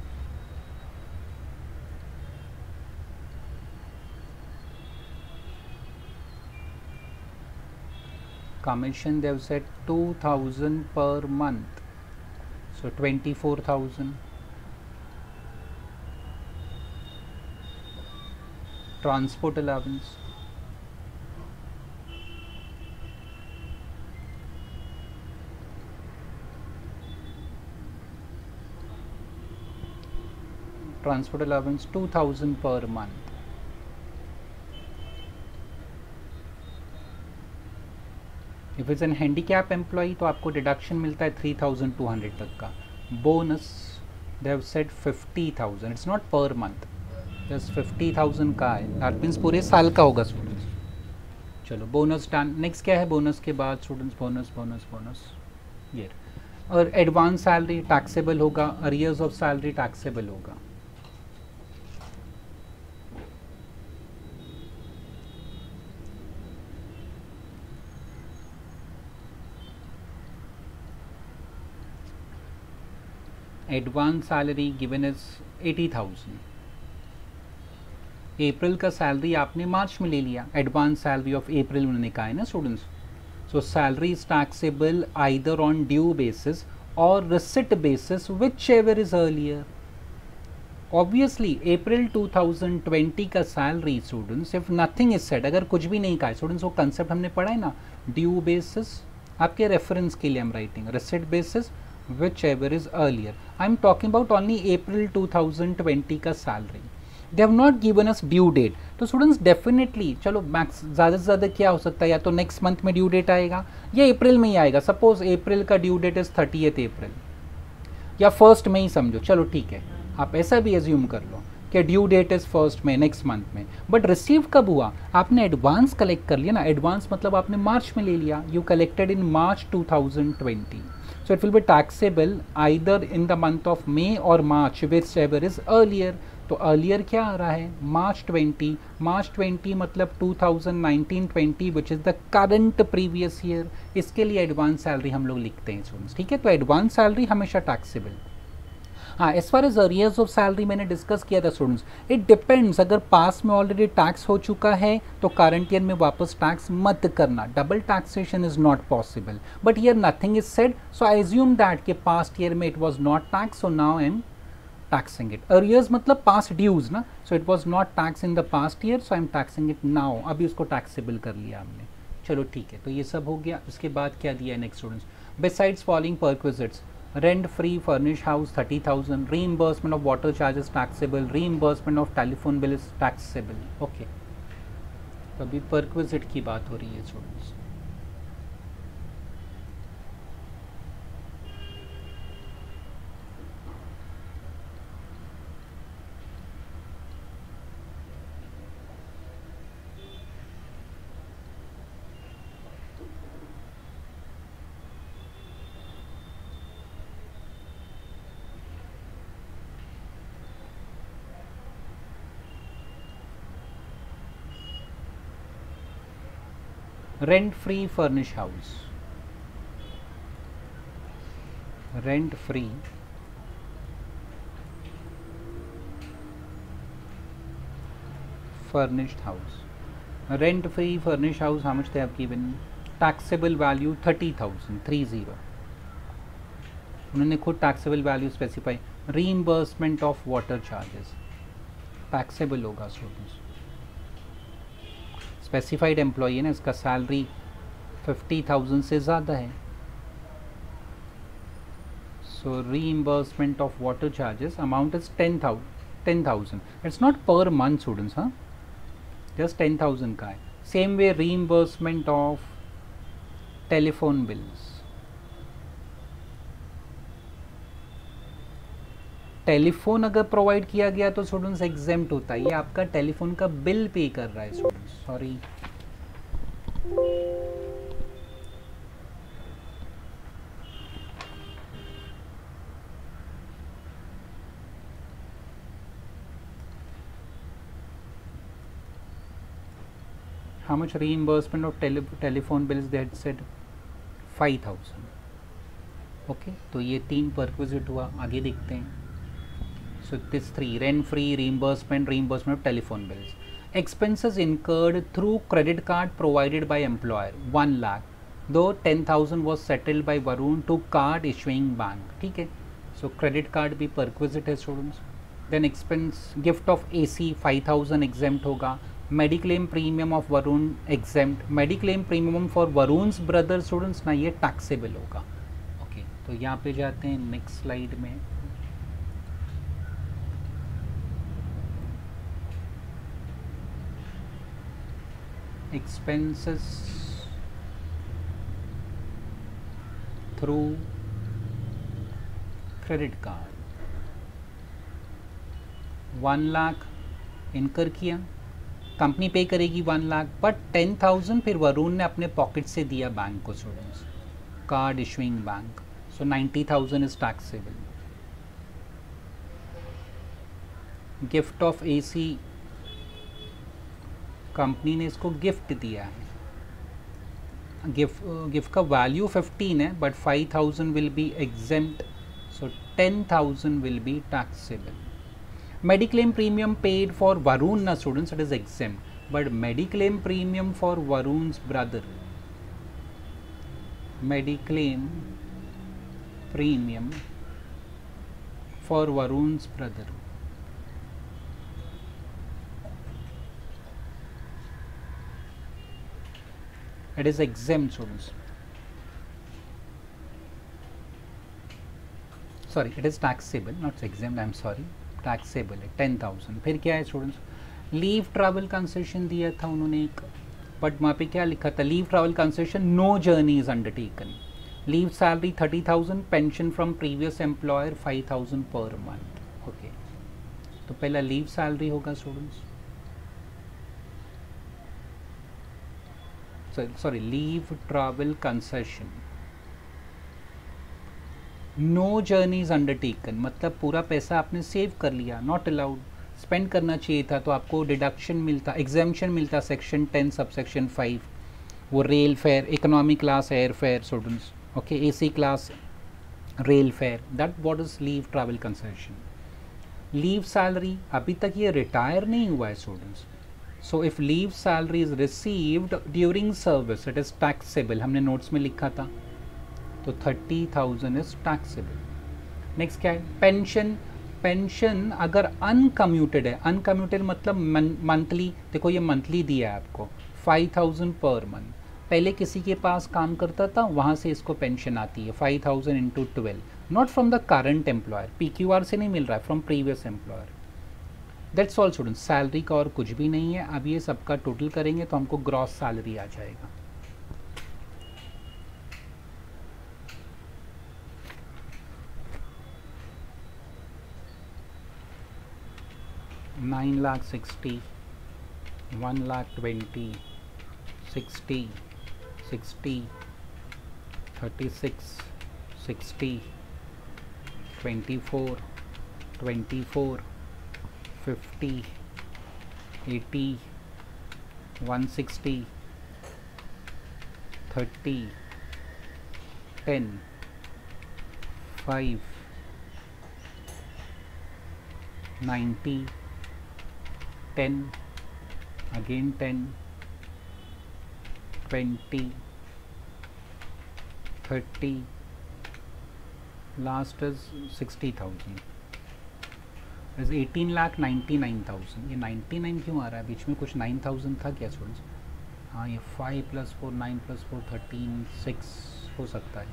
commission they have said 2,000 per month, so 24,000। Transport allowance, transport allowance 2000 per month. If is an handicap employee तो आपको डिडक्शन मिलता है 3200 तक का। Bonus they have said 50,000, it's not per month, just 50,000 का है, that means पूरे साल का होगा स्टूडेंट्स। चलो बोनस डन। नेक्स्ट क्या है बोनस के बाद स्टूडेंट्स? बोनस बोनस बोनस ये। और एडवांस सैलरी टैक्सेबल होगा, अरियर्स ऑफ सैलरी टैक्सेबल होगा। Advance salary given is 80,000। अप्रैल का सैलरी आपने मार्च में ले लिया, एडवांस सैलरी ऑफ अप्रैल उन्होंने कहा है ना students. So salary is taxable either on due basis और receipt basis, which ever is earlier. Obviously April 2020 का salary students, if nothing is said, अगर कुछ भी नहीं कहा है स्टूडेंट्स, वो कंसेप्ट हमने पढ़ा है ना, ड्यू बेसिस, आपके रेफरेंस के लिए हम writing, receipt basis, whichever is earlier. I am talking about only April 2020 का salary. They have not given us due date. तो स्टूडेंट्स डेफिनेटली चलो मैक्स ज़्यादा से ज़्यादा क्या हो सकता है, या तो नेक्स्ट मंथ में ड्यू डेट आएगा या अप्रैल में ही आएगा। सपोज अप्रैल का ड्यू डेट इज़ 30 अप्रैल या 1 में ही समझो, चलो ठीक है, आप ऐसा भी एज्यूम कर लो कि ड्यू डेट इज़ 1 में, नेक्स्ट मंथ में। बट रिसीव कब हुआ? आपने एडवांस कलेक्ट कर लिया ना, एडवांस मतलब आपने मार्च में ले लिया, you collected in March 2020. So it will be taxable either in the month of May or March, whichever is earlier. तो earlier क्या आ रहा है? March 20. March 20 मतलब 2019-20 which is the current previous year. इसके लिए एडवांस सैलरी हम लोग लिखते हैं स्टूडेंट्स, ठीक है। तो एडवांस सैलरी हमेशा टैक्सेबल। हाँ, as far as arrears of salary मैंने डिस्कस किया था स्टूडेंट्स, इट डिपेंड्स, अगर पास में ऑलरेडी टैक्स हो चुका है तो करंट ईयर में वापस टैक्स मत करना, double taxation is not possible. But here nothing is said, so I assume that कि पास्ट ईयर में it was not tax, so now I am taxing it. Arrears मतलब पास्ट ड्यूज ना, so it was not tax in the past year, so I am taxing it now, अभी उसको taxable कर लिया हमने। चलो ठीक है, तो ये सब हो गया। उसके बाद क्या दिया है next students? Besides following perquisites, rent free furnished house 30,000, reimbursement of water charges taxable, reimbursement of telephone bill is taxable. Okay, तो अभी perquisite की बात हो रही है students. Rent free furnish house, rent free furnished house, rent free furnish house how much they have given? Taxable value 30,000, 30। उन्होंने खुद taxable value specify. Reimbursement of water charges taxable होगा स्टूडेंट्स, स्पेसिफाइड एम्प्लॉई है ना, इसका salary 50,000 से ज़्यादा है। So reimbursement of water charges amount is 10,000। It's not per month students, हाँ, जस्ट 10,000 का है। Same way reimbursement of telephone bills, telephone अगर प्रोवाइड किया गया तो स्टूडेंट्स एग्जेम्प्ट होता है, ये आपका टेलीफोन का बिल पे कर रहा है students, sorry. how much reimbursement of telephone bills they had said? 5,000. Okay, तो ये 3 परक्विजिट हुआ। आगे देखते हैं। So this 3, rent free, reimbursement of telephone bills. Expenses incurred through credit card provided by employer 1 lakh, though 10,000 was settled by Varun to card issuing bank. ठीक है, so credit card भी perquisite है students. Then expense gift of AC 5,000 exempt होगा, mediclaim premium of Varun exempt, mediclaim premium for Varun's brother students ना ये taxable होगा। Okay तो यहाँ पे जाते हैं नेक्स्ट स्लाइड में। Expenses through credit card 1 lakh इनकर किया, कंपनी पे करेगी 1 लाख, बट 10,000 फिर वरुण ने अपने पॉकेट से दिया बैंक को students, card issuing bank, so 90,000 is taxable. Gift of AC, company ने इसको गिफ्ट दिया है, गिफ्ट का वैल्यू 15 है but 5,000 will be exempt, so 10,000 will be taxable. Mediclaim premium paid for Varun na students, it is exempt, but Mediclaim premium for Varun's brother, Mediclaim premium for Varun's brother, it is exempt students, sorry it is taxable, not exempt, I am sorry, taxable है 10,000। फिर क्या है students, leave travel concession दिया था उन्होंने एक, but वहाँ पे क्या लिखा था, leave travel concession no journey is undertaken, leave salary 30,000, pension from previous employer 5,000 per month. Okay तो पहला लीव सैलरी होगा students, sorry leave travel concession, no journeys undertaken मतलब पूरा पैसा आपने सेव कर लिया, नॉट अलाउड, स्पेंड करना चाहिए था तो आपको डिडक्शन मिलता, एग्जेम्पशन मिलता सेक्शन 10 सबसेक्शन 5, वो rail fair, economy class air fair students, okay AC class rail fair, that what is leave travel concession. Leave salary, अभी तक ये रिटायर नहीं हुआ है students, so if leave salary is received during service it is taxable, हमने notes में लिखा था, तो 30,000 इज टैक्सेबल। नेक्स्ट क्या है, पेंशन, पेंशन अगर अनकम्यूटेड है, अनकम्यूटेड मतलब मंथली, देखो ये मंथली दिया है आपको 5,000 पर मंथ, पहले किसी के पास काम करता था वहाँ से इसको पेंशन आती है 5,000 into 12, not from the current employer, PQR से नहीं मिल रहा है, from previous employer. That's all students, salary का और कुछ भी नहीं है। अब ये सबका टोटल करेंगे तो हमको ग्रॉस सैलरी आ जाएगा, 9,60,000, 1,20,000, 60, 60, 36, 60, 24, 24, 50, 80, 160, 30, 10, 5, 90, 10, again 10, 20, 30, last is 60,000, is 18,99,000। ये 99 क्यों आ रहा है, बीच में कुछ 9,000 था क्या स्टूडेंट्स? हाँ ये 5 + 4 9 + 4 13 6 हो सकता है।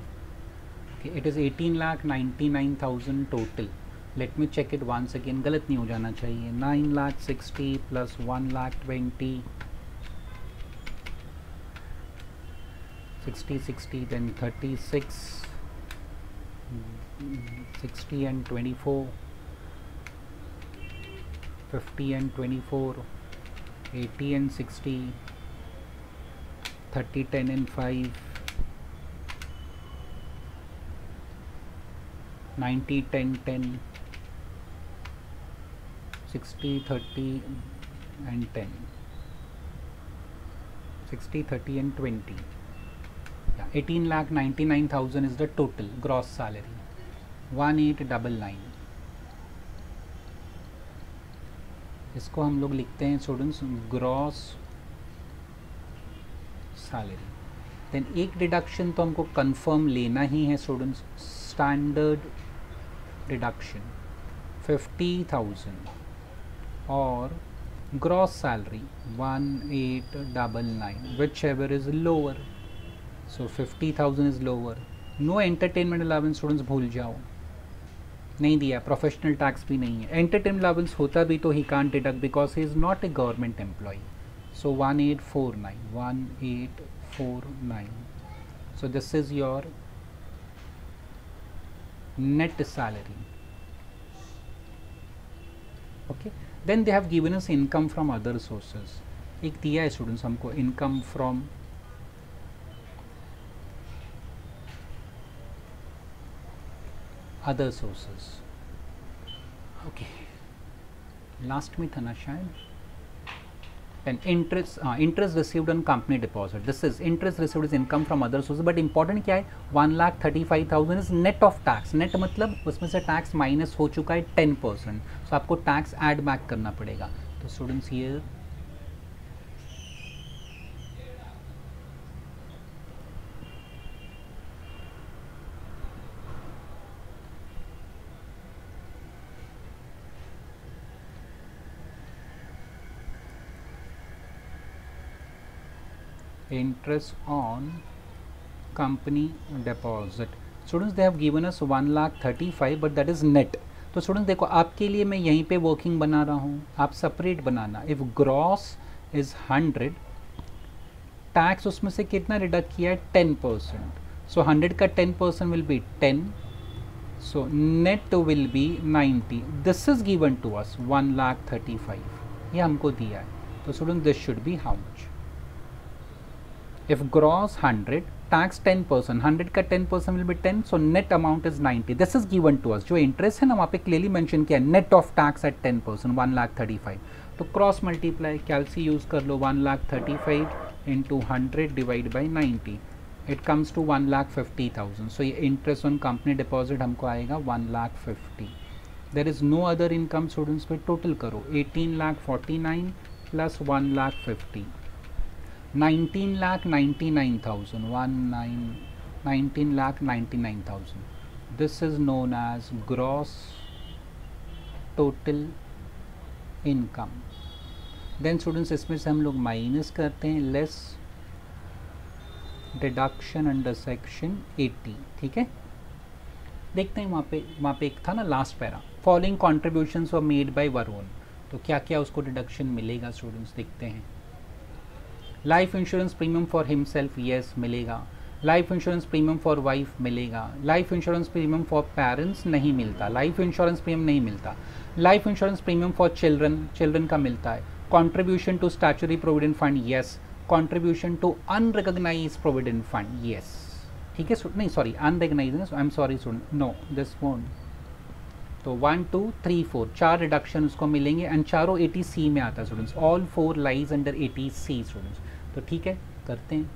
It is 18,99,000 total. Let me check it once again, गलत नहीं हो जाना चाहिए। 9,60,000 + 1,20,000, 60 60 then 36, 60 and 24, 50 and 24, 80 and 60, 30 10 and 5, 90 10 10, 60 30 and 10, 60 30 and 20, yeah, 18,99,000 is the total gross salary, 1899। इसको हम लोग लिखते हैं स्टूडेंट्स ग्रॉस सैलरी। देन एक डिडक्शन तो हमको कंफर्म लेना ही है स्टूडेंट्स, स्टैंडर्ड डिडक्शन 50,000 और Gross salary 1899, whichever is lower. So 50,000 is lower. No entertainment allowance students, भूल जाओ, नहीं दिया. प्रोफेशनल टैक्स भी नहीं है. एंटरटेनमेंट अलाउंस होता भी तो he can't deduct because he is not a government employee. So 1849. So this is your net salary. Okay, then they have given us income from other sources. एक दिया है students हमको income from other sources. Okay, last में था ना शायद. And interest received on company deposit. This is interest received is income from other sources. But important क्या है, 1,35,000 is net of tax. Net मतलब उसमें से टैक्स माइनस हो चुका है 10%. So आपको टैक्स ऐड बैक करना पड़ेगा. तो students here interest on company deposit. Students, they have given us 1,35,000 but that is net. तो स्टूडेंट्स देखो, आपके लिए मैं यहीं पे वर्किंग बना रहा हूँ, आप separate banana. If gross is 100, tax उसमें से कितना डिडक्ट किया है, 10%. सो 100 का 10% will be 10. So net will be 90. This is given to us 1,35,000, ये हमको दिया है. तो student this should be how much. If gross 100, tax 10%, 100 का 10% will be 10, so net amount is 90. This is given to us. जो interest है ना, वहाँ पे clearly mention किया net of tax at 10%, 1,35,000. तो cross multiply, calci use कर लो, 1,35,000 into 100 divide by 90. It comes to 1,50,000. So ये interest on company deposit हमको आएगा 1,50,000. There is no other income students. पे total करो, 18,49,000 plus 1,50,000. 19,99,000. 19,99,000. This is known as gross total income. Then students, इसमें से हम लोग माइनस करते हैं लेस डिडक्शन अंडर सेक्शन 80. ठीक है, देखते हैं वहाँ पे एक था ना last para, following contributions were made by Varun. तो क्या क्या उसको डिडक्शन मिलेगा स्टूडेंट्स, देखते हैं. Life insurance premium for himself, yes मिलेगा. Life insurance premium for wife मिलेगा. Life insurance premium for parents नहीं मिलता. लाइफ इंश्योरेंस प्रीमियम नहीं मिलता. Life insurance premium for children का मिलता है. Contribution to statutory provident fund, yes. Contribution to unrecognise provident fund, yes. ठीक है, नहीं sorry unrecognised, I am sorry student, no this won't. तो 1 2 3 4 4 रिडक्शन उसको मिलेंगे एंड चारों 80C में आता है students. All 4 lies under 80C students. तो ठीक है, करते हैं.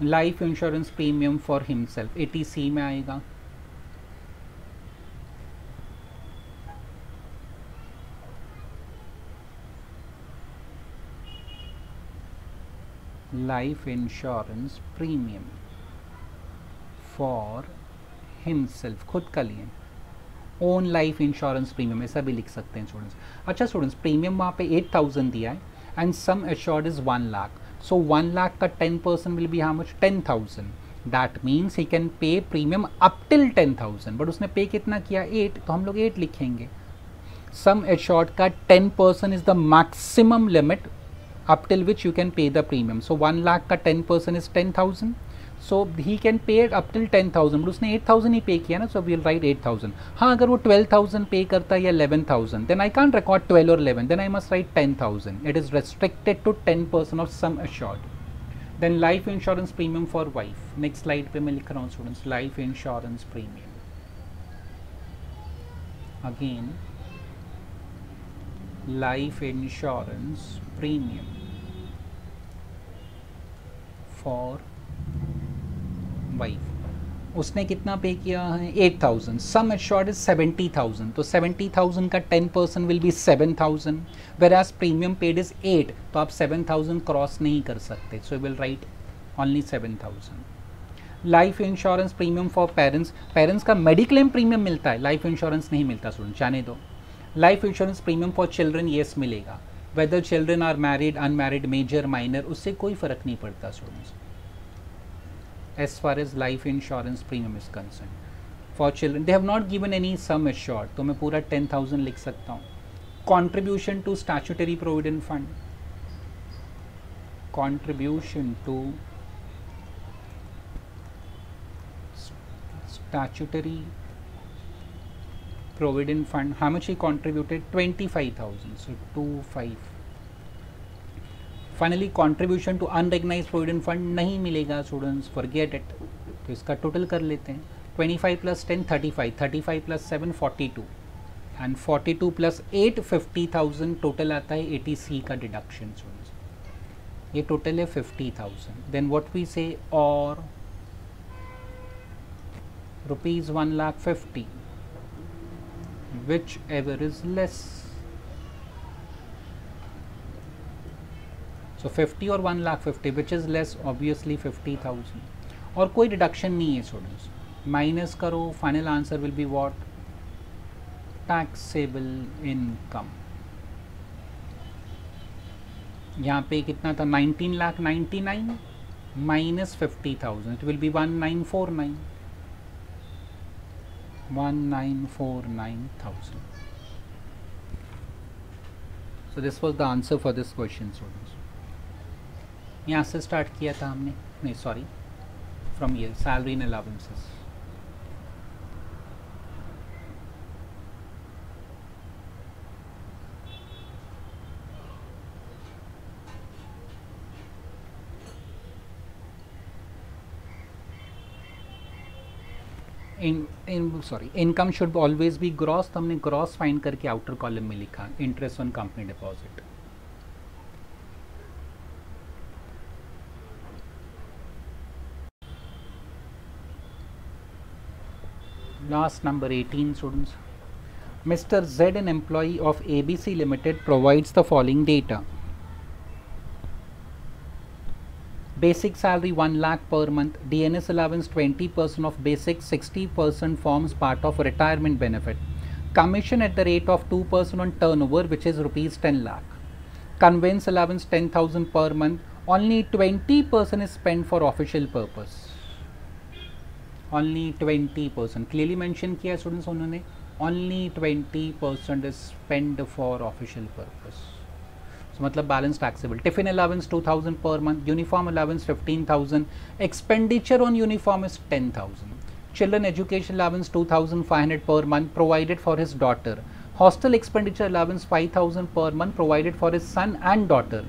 Life insurance premium for himself 80C में आएगा. Life insurance premium for himself, खुद का लिए. ओन लाइफ इंश्योरेंस प्रीमियम ऐसा भी लिख सकते हैं स्टूडेंट्स. अच्छा स्टूडेंट्स, प्रीमियम वहाँ पे 8,000 दिया है and sum assured is 1 lakh. So 1 lakh का 10% will be how much, 10,000. That means he can pay premium up till 10,000. But उसने पे कितना किया, 8, तो हम लोग 8 लिखेंगे. सम एश्योर्ड का 10% is the maximum limit up till which you can pay the premium. So 1 lakh का 10% is 10,000. So he can pay it up till 10,000. but उसने 8,000 ही पे किया ना, so we'll write 8,000. हाँ, अगर वो 12,000 पे करता है या 11,000, then I can't record 12 or 11. Then I must write 10,000. It is restricted to 10% of sum assured. Then life insurance premium for wife. Next slide पे मैं लिख रहा हूँ students, life insurance premium. Again, life insurance premium for wife. उसने कितना pay किया है, 8,000. Sum assured is 70,000. तो 70,000 का 10% will be 7,000. Whereas premium paid is 8. तो आप 7,000 क्रॉस नहीं कर सकते. So will write only 7,000. Life insurance premium for parents, parents का मेडिक्लेम प्रीमियम मिलता है, लाइफ इंश्योरेंस नहीं मिलता स्टूडेंट, जाने दो। Life insurance premium for children yes मिलेगा, whether children are married unmarried major minor उससे कोई फर्क नहीं पड़ता students as far as life insurance premium is concern. For children they have not given any sum assured, तो मैं पूरा 10,000 लिख सकता हूँ। Contribution to statutory provident fund, contribution to statutory provident fund, how much he contributed? 25,000, so 25. Finally contribution to unrecognized provident fund नहीं मिलेगा students, forget it, तो इसका टोटल कर लेते हैं। 25 plus 10 35, 35 plus 7 42 and 42 plus 8 50,000 total आता है 80C का डिडक्शन स्टूडेंट्स, ये टोटल है 50,000। देन व्हाट वी से और rupees 1,50,000 which ever is less, so 50 और 1,50,000 विच इज लेस, ऑब्वियसली 50,000 और कोई डिडक्शन नहीं है स्टूडेंट्स, माइनस करो, final answer will be what, taxable income. यहाँ पे कितना था 19,99,000 minus 50,000, it will B 1949, 1949,000। So this was the answer for this question students. यहाँ से स्टार्ट किया था हमने, नहीं sorry, from year salary and allowances. Income should always be gross, तो हमने ग्रॉस फाइंड करके आउटर कॉलम में लिखा, interest on company deposit. Last number 18 students, mister Z an employee of ABC limited provides the following data. Basic salary 1 lakh per month, DNS allowance 20% of basic, 60% forms part of retirement benefit. Commission at the rate of 2% on turnover, which is rupees 10 lakh. Conveyance allowance 10,000 per month. Only 20% is spent for official purpose. Only 20%. Clearly mention किया students उन्होंने. Only 20% is spent for official purpose. So, मतलब balance taxable. Tiffin allowance 2,000 per month, uniform allowance 15,000, expenditure on uniform is 10,000, children education allowance 2,500 per month provided for his daughter, hostel expenditure allowance 5,000 per month provided for his son and daughter,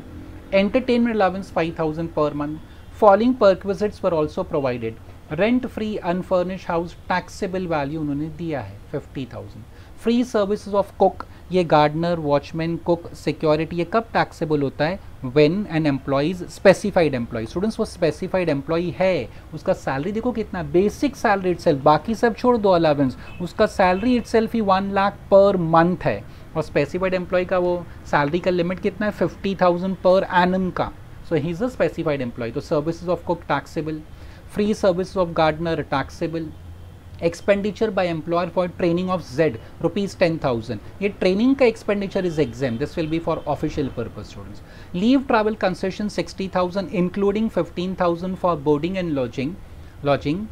entertainment allowance 5,000 per month, following perquisites were also provided, rent free unfurnished house taxable value उन्होंने दिया है 50,000, free services of cook, ये gardener, watchman, cook, security, ये कब taxable होता है, when an employees specified employee. Students वो specified employee है, उसका सैलरी देखो कितना, बेसिक सैलरी इटसेल्फ, बाकी सब छोड़ दो अलाउंस, उसका सैलरी इटसेल्फ ही 1 लाख पर मंथ है, और स्पेसिफाइड एम्प्लॉय का वो सैलरी का लिमिट कितना है 50,000 पर एनम का, so he is a specified employ. तो services of cook taxable, free services of gardener taxable, expenditure by employer for training of Z rupees 10,000, ये ट्रेनिंग का expenditure is exempt, this will be for official purpose students. Leave travel concession 60,000 including 15,000 for boarding and lodging.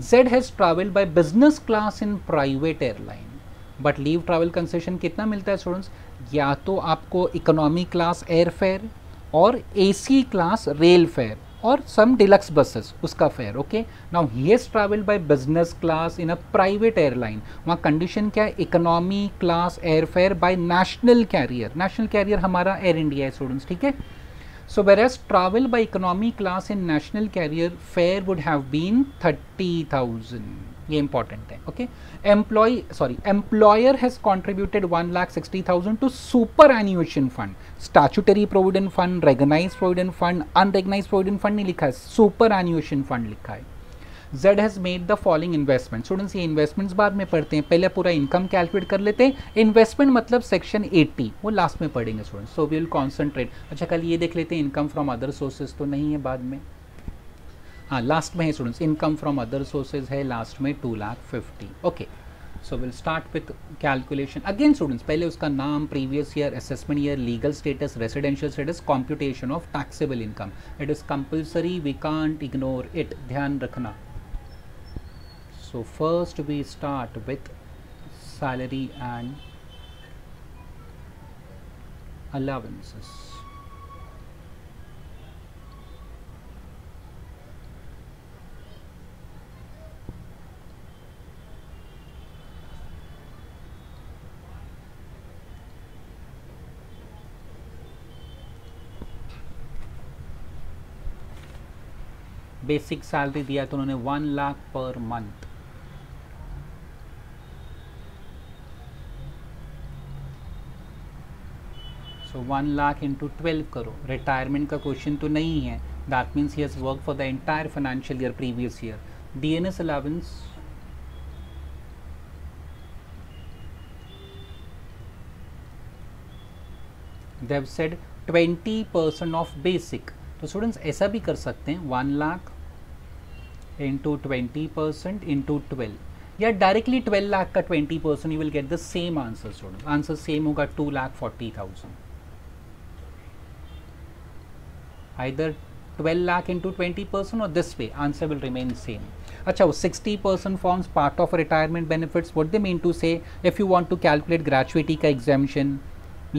Z has travel by business class in private airline, but leave travel concession कितना मिलता है students, या तो आपको economy class air fare और AC class rail fare और some deluxe buses उसका fare. Okay, now he has travelled by business class in a private airline, वहाँ कंडीशन क्या है, economy class air fare by national carrier, national carrier हमारा Air India है students, ठीक है। सो whereas travel by economy class in national carrier fare would have been 30,000, ये important है। Okay, employer has contributed 1,60,000 to superannuation fund, statutory provident fund, recognised provident fund, unrecognised provident fund नहीं लिखा है, superannuation fund लिखा है। Z has made the following investment, students ये investments बाद में पढ़ते हैं, पहले पूरा इनकम कैलकुलेट कर लेते हैं, इन्वेस्टमेंट मतलब सेक्शन 80 वो लास्ट में पढ़ेंगे students, so we will concentrate. अच्छा कल ये देख लेते हैं इनकम फ्रॉम अदर सोर्सेज तो नहीं है बाद में। हाँ लास्ट में है students, income from other sources है लास्ट में 2,50,000. Okay, so will start with calculation again students. पहले उसका नाम, previous year, assessment year, legal status, residential status, computation of taxable income. It is compulsory, we can't ignore it, ध्यान रखना. So first we start with salary and allowances. Basic salary दिया तो उन्होंने 1 लाख पर month. सो 1 lakh into 12 करो. Retirement का question तो नहीं है, that means he has work for the entire financial year previous year. DNS allowance they have said 20% of basic. तो स्टूडेंट्स ऐसा भी कर सकते हैं 1 लाख इंटू 20% इंटू 12, या डायरेक्टली 12 लाख का 20% you will get the same answer. Student answer same होगा 2,40,000. either 12 lakh into 20% or this way, answer will remain same. अच्छा, 60% forms part of retirement benefits. What they mean to say, if you want to calculate gratuity का exemption,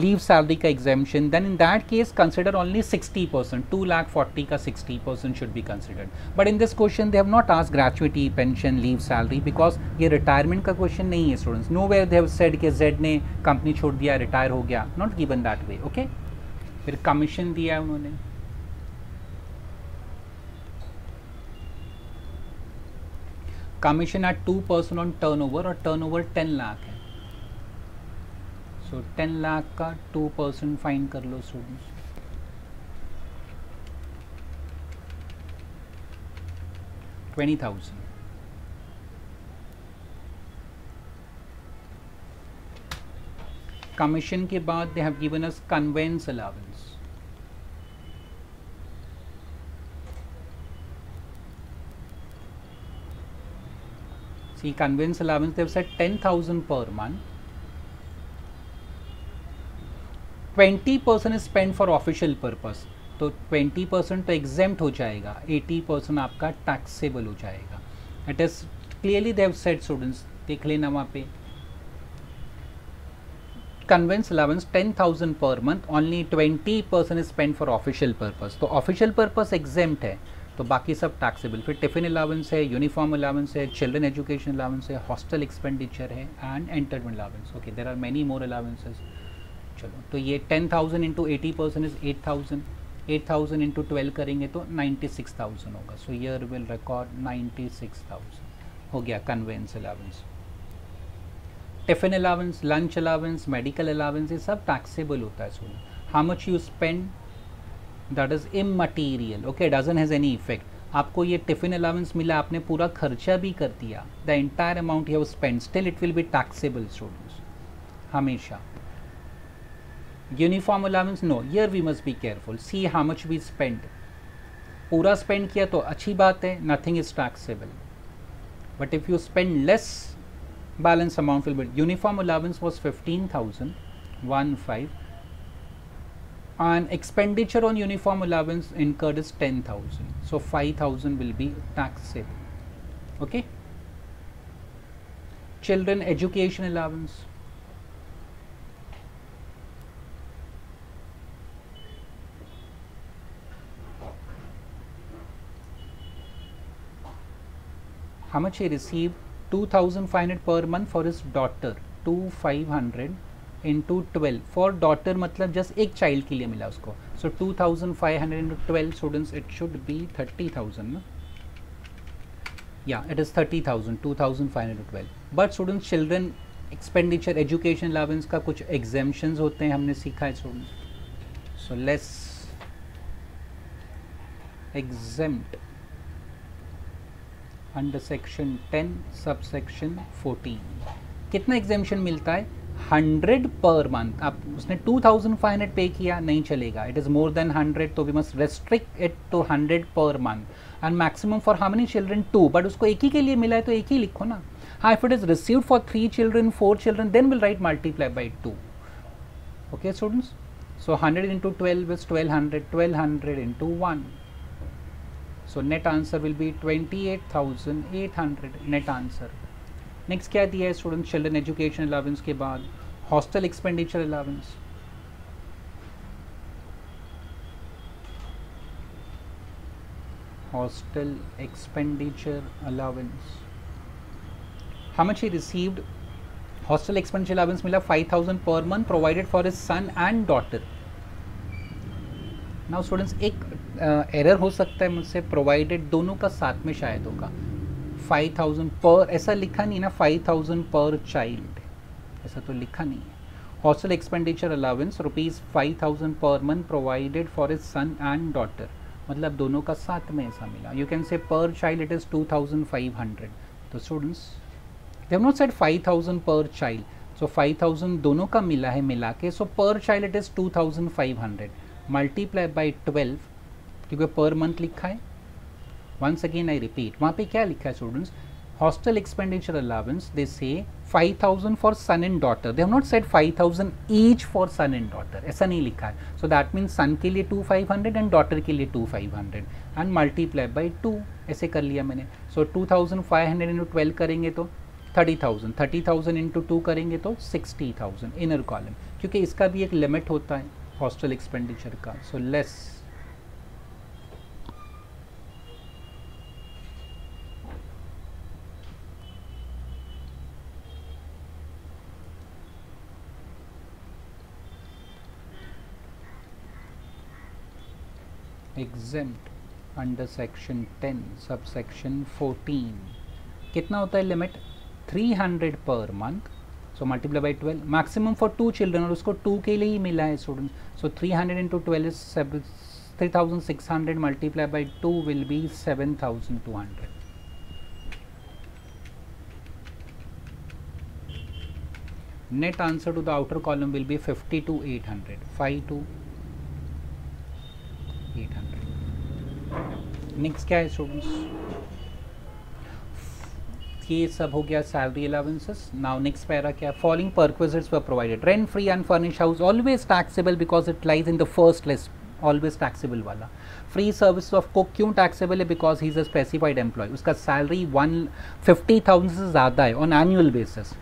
leave salary का exemption, then in that case consider only 60%. 2,40,000 का 60% should be considered. But in this question they have not asked gratuity, pension, leave salary because ये retirement का question नहीं है students. Nowhere they have said कि Z ने company छोड़ दिया, retire हो गया. Not given that way. Okay? फिर commission दिया है उन्होंने. कमीशन एट 2% ऑन टर्नओवर, और टर्नओवर 10 लाख है. सो 10 लाख का 2% फाइन कर लो स्टूडेंट्स. $20,000. कमीशन के बाद दे have given us convince allowance. See, conveyance allowance they have said 10,000 per month. 20% is spent for official purpose. तो 20% तो exempt हो जाएगा, 80% आपका taxable हो जाएगा. It is clearly they have said students, देख लेना वहाँ पे. Conveyance allowance 10,000 per month, only 20% is spent for official purpose. तो official purpose exempt है, तो बाकी सब टैक्सेबल. फिर टिफिन अलाउंस है, यूनिफॉर्म अलाउंस है, चिल्ड्रन एजुकेशन अलाउंस है, हॉस्टल एक्सपेंडिचर है and entertainment allowance. Okay, there are many more allowances. चलो, तो ये 10,000 इंटू 80% इज 8,000. 8,000 इंटू 12 करेंगे तो 96,000 होगा. सो ईयर विल रिकॉर्ड 96,000 हो गया conveyance allowance. Tiffin allowance, lunch allowance, medical allowance, ये सब टैक्सेबल होता है. So how much you spend, that is immaterial. Okay, doesn't has any effect. आपको ये टिफिन अलाउंस मिला, आपने पूरा खर्चा भी कर दिया, the entire amount you have spend, still it will be taxable students हमेशा. Uniform allowance no, here we must be careful. See how much we spend. पूरा स्पेंड किया तो अच्छी बात है, nothing is taxable. But if you spend less, balance amount will be. Uniform allowance was 15,000 and expenditure on uniform allowance incurred is 10,000. So 5,000 will be taxable. Okay. Children education allowance. How much he received? 2,500 per month for his daughter. 2,500 into 12 for daughter, मतलब just एक child के लिए मिला उसको. So 2,500 into 12 students, it should be 30,000 ना. या it is 30,000. 2,500 into 12. But students children expenditure, education allowance का कुछ एग्जेम्पशंस होते हैं, हमने सीखा है students. So less exempt under section 10 sub section 14. कितना एग्जेम्पशन मिलता है? 100 पर मंथ, आप उसने 2500 पे किया नहीं चलेगा, इट इज़ मोर देन 100, तो we must restrict it to 100 per month and maximum for how many children 2, but उसको एक ही के लिए मिला है तो एक ही लिखो ना. हाँ, if it is received for 3 children 4 children then will write multiply by 2. Okay students, so 100 into 12 is 1200, 1200 into 1, so net answer will be 28,800 net answer. Next क्या दिया है स्टूडेंट, चिल्ड्रन एजुकेशन अलाउंस के बाद hostel expenditure allowance. hostel expenditure allowance, how much he received. hostel expenditure allowance मिला 5,000 per month provided for his son and daughter. Now students एक error हो सकता है मुझसे, प्रोवाइडेड दोनों का साथ में शायद होगा. 5,000 पर ऐसा लिखा नहीं ना, 5,000 पर चाइल्ड ऐसा तो लिखा नहीं है. Hostel expenditure allowance ₹5,000 per month provided for his son and daughter, मतलब दोनों का साथ में ऐसा मिला. यू कैन से पर चाइल्ड इट इज़ 2,500. तो students they have not said 5,000 पर चाइल्ड, सो 5,000 दोनों का मिला है मिला के, सो पर child it is 2,500 multiply by 12, क्योंकि पर मंथ लिखा है. वंस अगेन आई रिपीट, वहाँ पे क्या लिखा है students, hostel expenditure allowance they say 5,000 for son and daughter, they have not said 5,000 each for son and daughter, ऐसा नहीं लिखा है. सो दैट मीन्स सन के लिए 2,500 एंड डॉटर के लिए 2,500 एंड मल्टीप्लाई बाई 2, ऐसे कर लिया मैंने. सो 2,500 इंटू 12 करेंगे तो 30,000, 30,000 इंटू 2 करेंगे तो 60,000 इनर कॉलम, क्योंकि इसका भी एक लिमिट होता है हॉस्टल एक्सपेंडिचर का. So less exempt under section 10 subsection 14 कितना होता है limit, 300 per month, so multiply by 12, maximum for 2 children और उसको 2 के लिए ही मिला है student. So 300 into 12 is 3,600 multiply by 2 will be 7,200. Net answer to the outer column will be 52,800, 52,800. Next क्या है स्टूडेंट्स, ये सब हो गया salary allowances. Now next para क्या, following perquisites were provided, rent free unfurnished house always taxable because it lies in the first list, always taxable वाला. Free service of cook क्यों taxable है, because he is a specified employee, उसका salary 150,000 से ज़्यादा है on annual basis.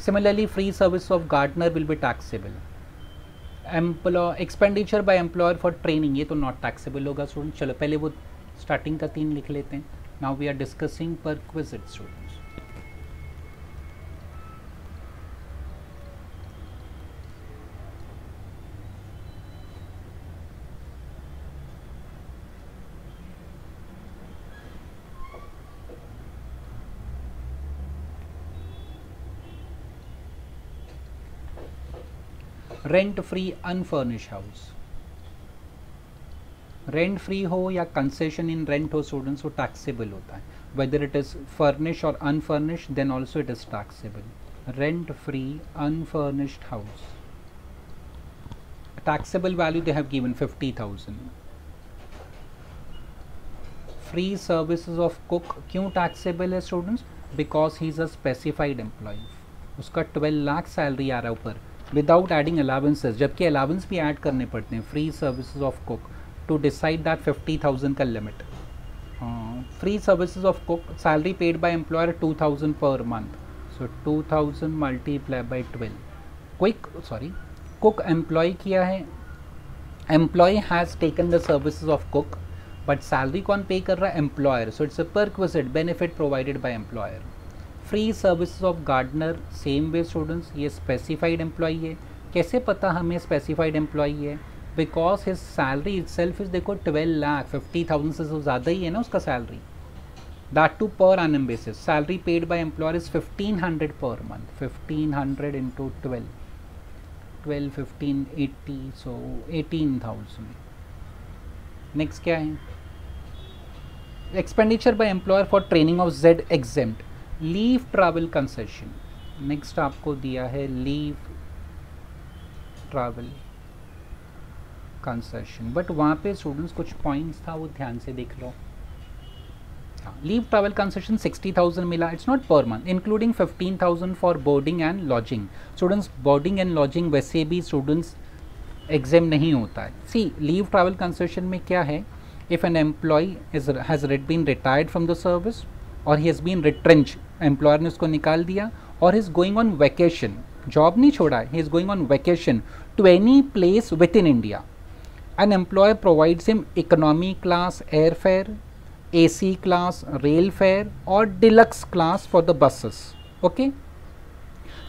Similarly free service of gardener will be taxable. Expenditure by employer for training, ये तो not taxable होगा स्टूडेंट. चलो पहले वो स्टार्टिंग का 3 लिख लेते हैं. Now we are discussing perquisite students. Rent free unfurnished house, rent free हो या कंसेशन इन रेंट हो स्टूडेंट्स, वो टैक्सेबल होता है. वेदर इट इज फर्निश और unfurnished then also it is taxable. Rent free unfurnished house, taxable value they have given 50,000. Free services of cook क्यों taxable है students, because he is a specified employee, उसका 12 lakh salary आ रहा है ऊपर without adding allowances, जबकि allowance भी add करने पड़ते हैं. Free services of cook to decide that 50,000 का limit. Free services of cook, salary paid by employer 2,000 per month, so 2,000 multiply by 12. Cook employ किया है, employee has taken the services of cook, but salary कौन pay कर रहा है, employer. So it's a perquisite benefit provided by employer. Free services of gardener same way students, ये specified employee है. कैसे पता हमें स्पेसिफाइड एम्प्लॉय है, because his salary itself is, देखो 12 लाख, 50,000 से तो ज़्यादा ही है ना उसका salary, that too per annum basis. Salary paid by employer is 1,500 per month, 1,500 into 12, 15, 80, so 18,000. Next क्या है, expenditure by employer for training of Z exempt. Leave travel concession, next आपको दिया है लीव ट्रैवल कंसेशन, बट वहाँ पे students कुछ points था वो ध्यान से देख लो. लीव ट्रैवल कंसेशन 60,000 मिला. It's not per month, including 15,000 for boarding and lodging. Students boarding and lodging वैसे भी स्टूडेंट्स एग्जाम नहीं होता है. सी लीव ट्रैवल कंसेशन में क्या है, if an employee has been retired from the service और he has been retrench, employer ने उसको निकाल दिया, और he is going on vacation, job नहीं छोड़ा है, he is going on vacation to any place within India. An employer provides him economy class air fare, AC class rail fare or deluxe class for the buses. Okay,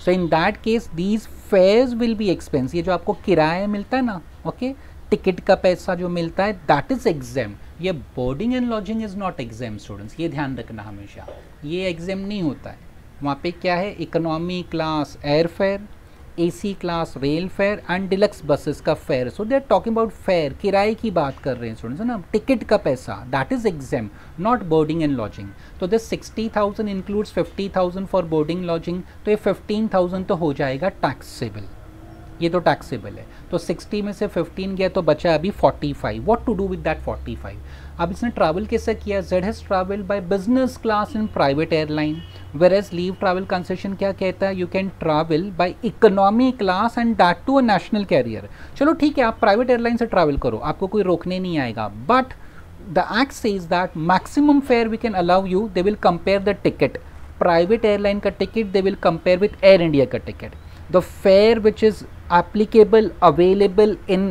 so in that case these fares will be expense. ये जो आपको किराया मिलता है ना, okay, ticket का पैसा जो मिलता है, that is exempt. ये boarding and lodging is not exempt students, ये ध्यान रखना हमेशा, ये exempt नहीं होता है. वहाँ पे क्या है, economy class air fare, AC class rail fare and deluxe buses का fare. So they are talking about fare, किराए की बात कर रहे हैं स्टूडेंट्स, है ना, टिकट का पैसा, that is exam, not boarding and lodging. तो this 60,000 includes 50,000 for boarding lodging. तो ये 15,000 तो हो जाएगा टैक्सेबल, ये तो टैक्सेबल है. तो 60 में से 15 गया तो बचा अभी 45. What to do with that 45? अब इसने ट्रैवल कैसे किया, Z has travel by business class in private airline, whereas leave travel concession क्या कहता है, you can travel by economy class and that too a national carrier. चलो ठीक है, आप प्राइवेट एयरलाइन से ट्रैवल करो, आपको कोई रोकने नहीं आएगा, but the act says that maximum fare we can allow you, they will compare the ticket, private airline का ticket they will compare with Air India का ticket. The fare which is applicable, available in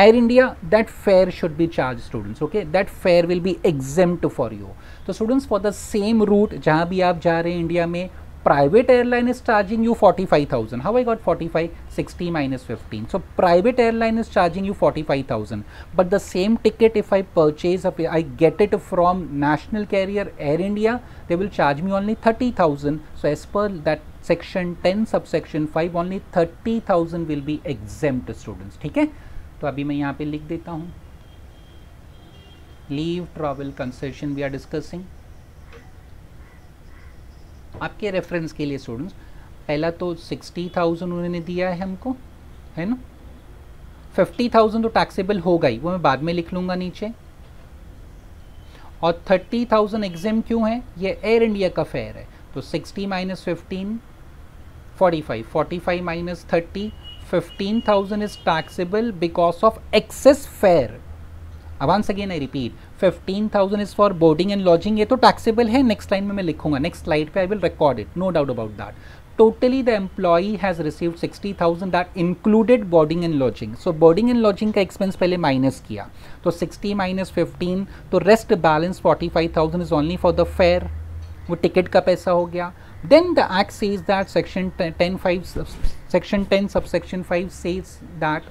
Air India, that fare should be charged students. Okay, that fare will be exempt for you. So students, for the same route जहाँ भी आप जा रहे हैं India में, private airline is charging you 45,000. How I got 45? 60 minus 15. So private airline is charging you 45,000. But the same ticket, if I purchase, I get it from national carrier Air India, they will charge me only 30,000. So as per that section 10 subsection 5, only 30,000 will be exempt students. ठीक है, तो अभी मैं यहाँ पे लिख देता हूँ, leave travel concession we are discussing. आपके रेफरेंस के लिए स्टूडेंट्स, पहला तो 60,000 उन्होंने दिया है हमको, है ना, 50,000 तो टैक्सेबल होगा ही, वो मैं बाद में लिख लूँगा नीचे, और 30,000 एग्जाम क्यों है, ये एयर इंडिया का फेयर है. तो 60 minus 15 45, 45 minus 30, 15,000 is taxable because of excess fare. Once again I repeat, 15,000 is for boarding and lodging, ये तो टैक्सेबल है, नेक्स्ट लाइन में मैं लिखूंगा, नेक्स्ट स्लाइड पे I will record it, no doubt about that. Totally the employee has received 60,000 that included boarding and lodging. So boarding and lodging का expense पहले minus किया, तो 60 माइनस 15, तो rest balance 45,000 is only for the fare, वो ticket का पैसा हो गया. Then the act says that section 10 subsection 5 says that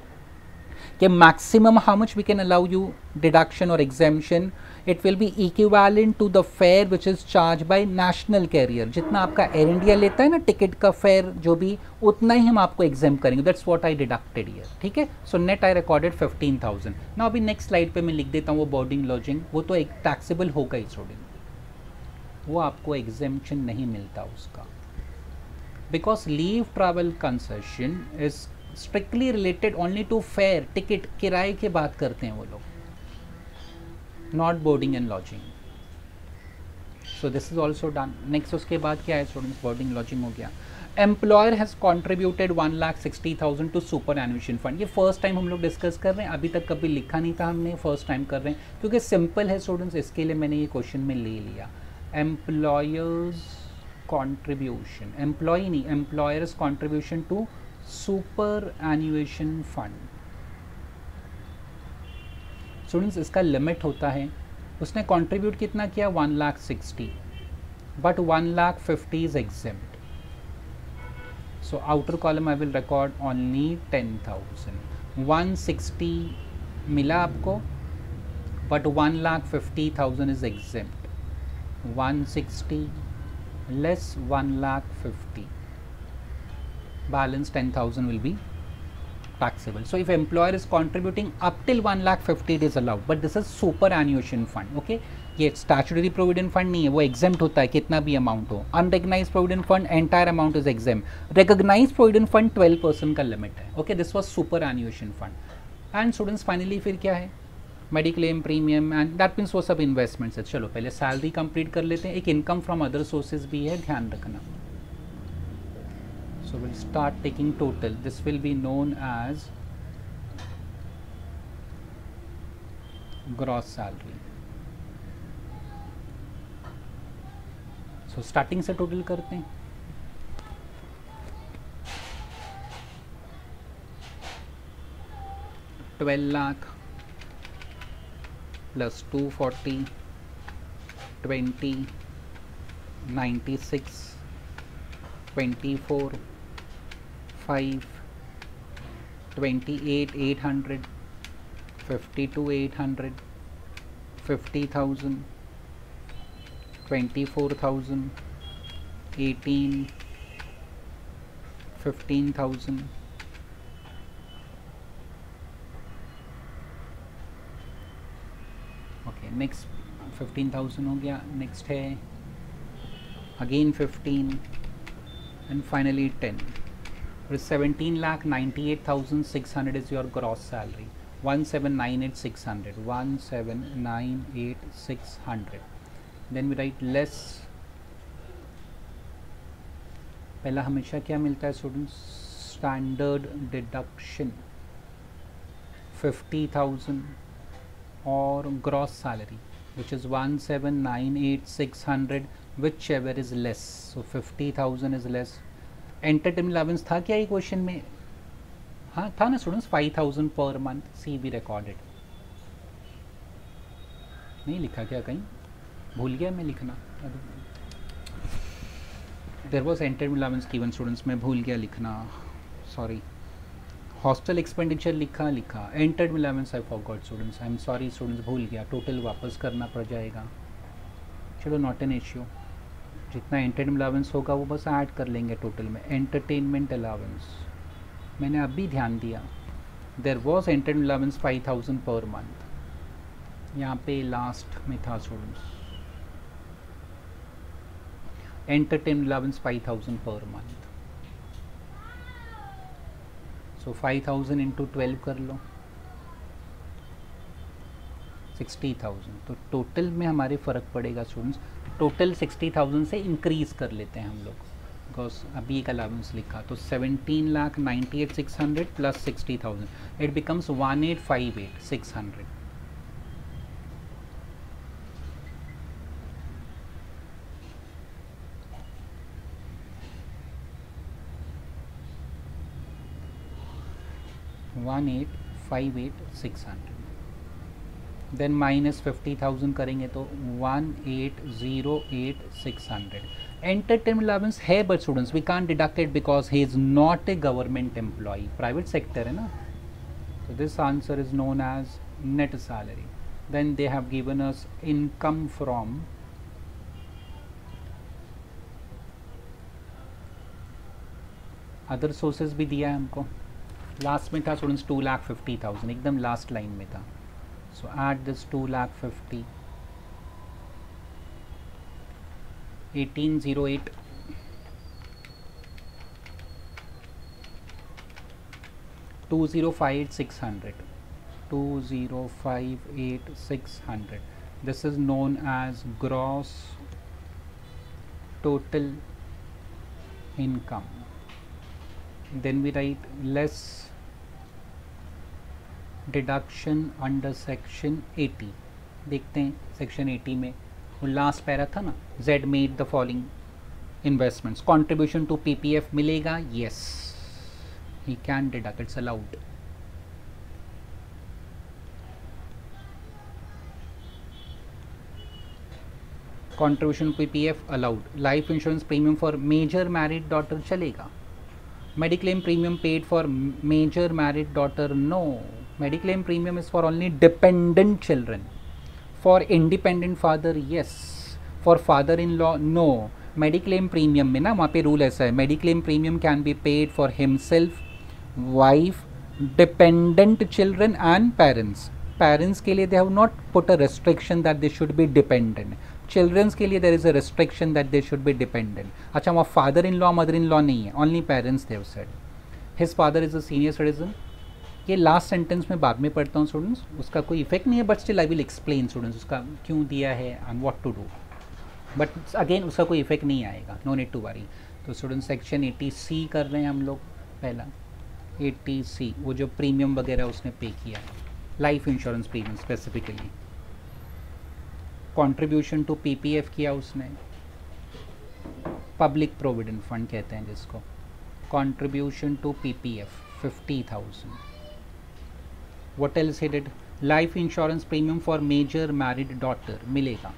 maximum how much we can allow you deduction or exemption, it will be equivalent to the fare which is charged by national carrier. जितना आपका air India लेता है ना ticket का fair जो भी, उतना ही हम आपको exempt करेंगे. That's what I deducted here. ठीक है, so net I recorded 15,000. Now अभी नेक्स्ट स्लाइड पे मैं लिख देता हूँ वो बोर्डिंग लॉजिंग, वो तो एक टैक्सेबल होगा ही स्टूडेंट, वो आपको एग्जेम्पशन नहीं मिलता उसका, because leave travel concession is strictly related only to fare, ticket किराए की बात करते हैं वो लोग, not boarding and lodging. So this is also done. Next उसके बाद क्या है स्टूडेंट्स, बोर्डिंग लॉजिंग हो गया. Employer has contributed 1,60,000 to superannuation fund. ये फर्स्ट टाइम हम लोग डिस्कस कर रहे हैं, अभी तक कभी लिखा नहीं था हमने, फर्स्ट टाइम कर रहे हैं क्योंकि सिंपल है स्टूडेंट्स, इसके लिए मैंने ये क्वेश्चन में ले लिया. Employers contribution, employee नहीं, employers contribution to superannuation fund. Students इसका लिमिट होता है, उसने कंट्रीब्यूट कितना किया, 1,60,000, but 1,50,000 is exempt. So outer column I will record only 10,000. 160 मिला आपको, but 1,50,000 is exempt. 160 less 1,50,000, balance 10,000 will be taxable. So if employer is contributing up till 1,50,000 it is allowed, but this is superannuation fund. Okay, ये statutory provident fund नहीं है, वो exempt होता है कितना भी अमाउंट हो. Unrecognised provident fund entire amount is exempt. Recognised provident fund 12% का लिमिट है. Okay, this was superannuation fund. And students finally फिर क्या है, mediclaim premium and that means वो सब इन्वेस्टमेंट्स है. चलो पहले सैलरी कंप्लीट कर लेते हैं. एक इनकम फ्रॉम अदर सोर्सेज भी है, ध्यान रखना. So will start taking total. This will be known as gross salary. So starting से टोटल करते हैं. ₹12,00,000 प्लस 240, 20, 96, 24, 5, 28,800, 52,800, 50,000, 24,000, 18, 15,000, ओके. नेक्स्ट 15,000 हो गया. नेक्स्ट है again 15 and finally 10. 17,98,600 is your gross salary. 1798,600, 1798,600. Then we write less. पहला हमेशा क्या मिलता है स्टूडेंट्स, स्टैंडर्ड डिडक्शन 50,000 और gross salary which is 1798,600, whichever is less. So 50,000 is less. Entertainment allowance था क्या ये क्वेश्चन में? हाँ था ना students, 5,000 per month. C be recorded. नहीं लिखा क्या कहीं, भूल गया मैं लिखना. There was entertainment allowance given students, मैं भूल गया लिखना, सॉरी. हॉस्टल एक्सपेंडिचर लिखा entertainment allowance I forgot students, I am sorry students, भूल गया. टोटल वापस करना पड़ जाएगा. चलो नॉट एन इश्यू, जितना एंटरटेनमेंट अलाउंस होगा वो बस ऐड कर लेंगे टोटल में. एंटरटेनमेंट अलाउंस मैंने अभी ध्यान दिया, there was entertainment allowance 5,000 per month. यहाँ पे लास्ट में था students, entertainment allowance 5,000 per month. सो 5,000 इंटू 12 कर लो, 60,000. तो टोटल में हमारे फ़र्क पड़ेगा स्टूडेंट्स. टोटल 60,000 से इंक्रीज़ कर लेते हैं हम लोग, बिकॉज अभी एक अलाउंस लिखा. तो 17,98,600 plus 60,000, it becomes 1858,600. $1858,600. Then minus 50,000 करेंगे तो 1808,600. एंटरटेनमेंट अलाउंस है but students we can't deduct it because he is not a government employee, private sector है ना. So this answer is known as net salary. Then they have given us income from other sources भी दिया है हमको. Last में था students 2,50,000, एकदम last line में था. So add this 2,50,000, 1808, 2,05,600, 2,05,600. This is known as gross total income. Then we write less deduction under section 80. देखते हैं सेक्शन 80 में वो लास्ट पैरा था ना, Z made the following investments, contribution to PPF मिलेगा. Yes, he can deduct, it's allowed. Contribution PPF allowed. Life insurance premium for major married daughter चलेगा. Mediclaim premium paid for major married daughter, no. Mediclaim premium is for only dependent children. For independent father, yes. For father-in-law, no. Mediclaim premium में ना वहाँ पे rule ऐसा है, Mediclaim premium can be paid for himself, wife dependent children and parents. Parents के लिए they have not put a restriction that they should be dependent. Childrens के लिए there is a restriction that they should be dependent. अच्छा, वहाँ father in law mother in law नहीं है, only parents they have said. His father is a senior citizen. ये last sentence में बाद में पढ़ता हूँ स्टूडेंट्स, उसका कोई इफेक्ट नहीं है, but still I will explain students उसका क्यों दिया है and what to do. But again उसका कोई इफेक्ट नहीं आएगा, नो नीड टू वरी. तो स्टूडेंट सेक्शन 80C कर रहे हैं हम लोग. पहला 80C, वो जो प्रीमियम वगैरह उसने पे किया है, life insurance premium specifically. Contribution to PPF किया उसने, पब्लिक प्रोविडेंट फंड कहते हैं जिसको. Contribution to PPF 50,000. What else he did? Life insurance premium for major married daughter मिलेगा.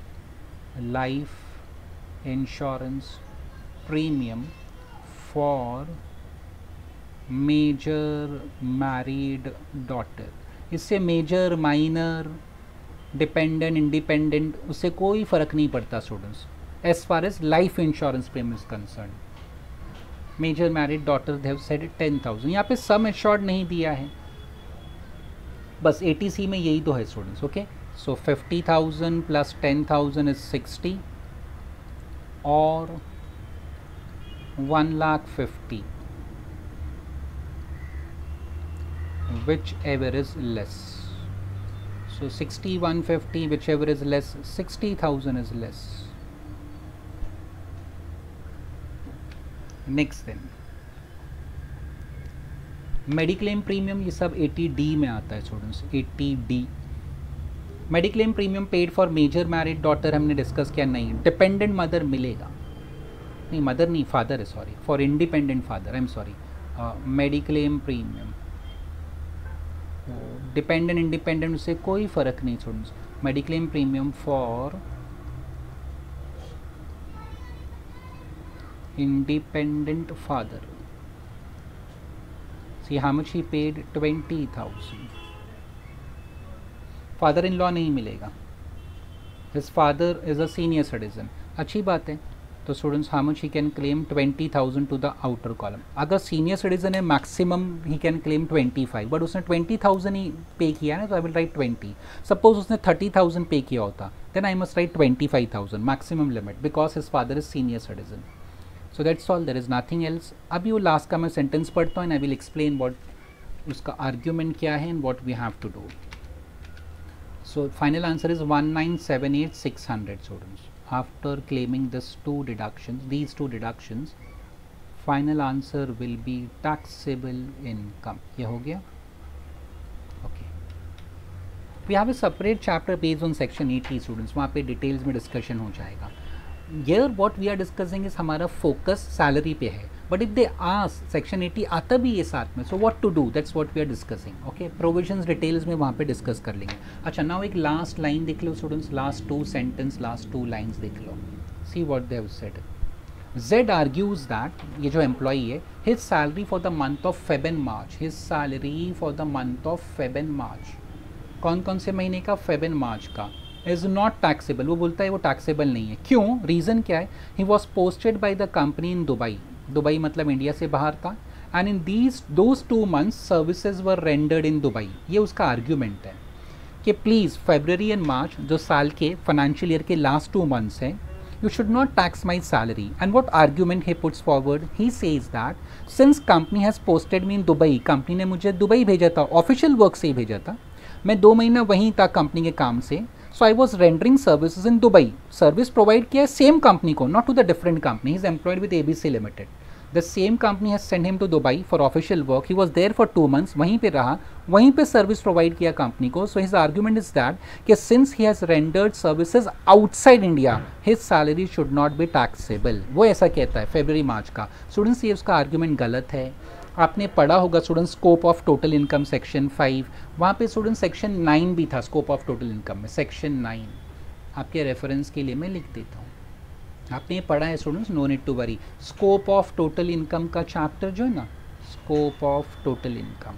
Life insurance premium for major married daughter. इससे major minor dependent independent उससे कोई फ़र्क नहीं पड़ता students, as far as life insurance premium is concern. Major married daughter they have said 10,000. यहाँ पे sum assured नहीं दिया है, बस 80C में यही तो है students. Okay, so 50,000 plus 10,000 is 60 और 1,50,000 which ever is less. So 60, 150, whichever is less, 60,000 is less. Next then, mediclaim premium, ये सब 80D में आता है students. 80D mediclaim premium paid for major married daughter हमने डिस्कस किया. नहीं, डिपेंडेंट मदर मिलेगा. नहीं, मदर नहीं, फादर है, sorry, for independent father, I am sorry. Mediclaim premium dependent independent उससे कोई फ़र्क नहीं students. Mediclaim premium for independent father, see how much he paid 20,000. Father in law नहीं मिलेगा, his father is a senior citizen. अच्छी बात है. तो students how much he can claim 20,000 to the outer column. अगर सीनियर सिटीजन है maximum he can claim 25, but उसने 20,000 ही पे किया ना, तो आई विल राइट 20. सपोज उसने 30,000 पे किया होता, then I must write 25,000 maximum limit, because his father is senior citizen. So that's all, there is nothing else. अभी वो लास्ट का मैं सेंटेंस पढ़ता हूँ and I will explain what उसका आर्ग्यूमेंट क्या है and what we have to do. So final answer is 1978,600 students. After claiming these two deductions, final answer will be taxable income. ये हो गया. Okay. We have a separate chapter based on section 80 students. वहाँ पे details में discussion हो जाएगा. Here what we are discussing is हमारा focus salary पे है. But if they ask, section 80 आता भी है साथ में, so what to do, that's what we are discussing. Okay, provisions details में वहाँ पे डिस्कस कर लेंगे. अच्छा, नाउ एक लास्ट लाइन देख लो students, last 2 sentence, last 2 lines देख लो. See what they have said. Z argues that ये जो एम्प्लॉई है, his salary for the month of Feb and March, his salary for the month of Feb and March, कौन कौन से महीने का? Feb and March का, इज़ नॉट टैक्सेबल. वो बोलता है वो टैक्सेबल नहीं है. क्यों? रीज़न क्या है? He was posted by the company in Dubai. Dubai मतलब इंडिया से बाहर था. And in those 2 months services were rendered in Dubai. ये उसका आर्ग्यूमेंट है कि प्लीज़ फरवरी एंड मार्च जो साल के फाइनेंशियल ईयर के लास्ट 2 months हैं, you should not tax my salary. And what argument he puts forward? He says that since company has posted me in Dubai, company ने मुझे Dubai भेजा था, official work से ही भेजा था, मैं 2 महीना वहीं था कंपनी के काम से. So I was rendering services in Dubai. Service provide किया सेम कंपनी को, not to the different company. He is employed with ABC limited. The same company has send him to Dubai for official work. He was there for 2 months, वहीं पे रहा, वहीं पे service provide किया company को. So his argument is that कि since he has rendered services outside India, his salary should not be taxable. वो ऐसा कहता है फरवरी मार्च का. स्टूडेंट्स, ये उसका आर्ग्यूमेंट गलत है. आपने पढ़ा होगा student scope of total income section 5, वहाँ पे स्टूडेंट सेक्शन 9 भी था स्कोप ऑफ टोटल इनकम में. सेक्शन 9 आपके रेफरेंस के लिए मैं लिख देता हूँ. आपने ये पढ़ा है students, no need to worry. Scope of total income का चैप्टर जो है ना, स्कोप ऑफ टोटल इनकम,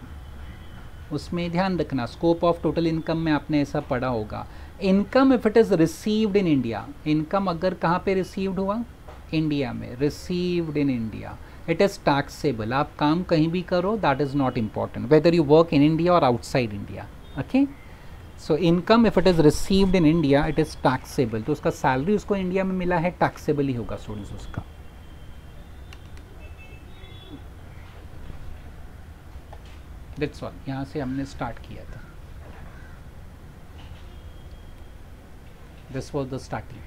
उसमें ध्यान रखना. स्कोप ऑफ टोटल इनकम में आपने ऐसा पढ़ा होगा, income if it is received in India, income अगर कहाँ पे रिसीव्ड हुआ? इंडिया में, received in India. It is taxable. आप काम कहीं भी करो, that is not important whether you work in India और outside India. Okay, so income if it is received in India it is taxable. तो उसका सैलरी उसको इंडिया में मिला है, टैक्सेबल ही होगा स्टूडेंट्स उसका. That's all. यहाँ से हमने स्टार्ट किया था. This was the starting.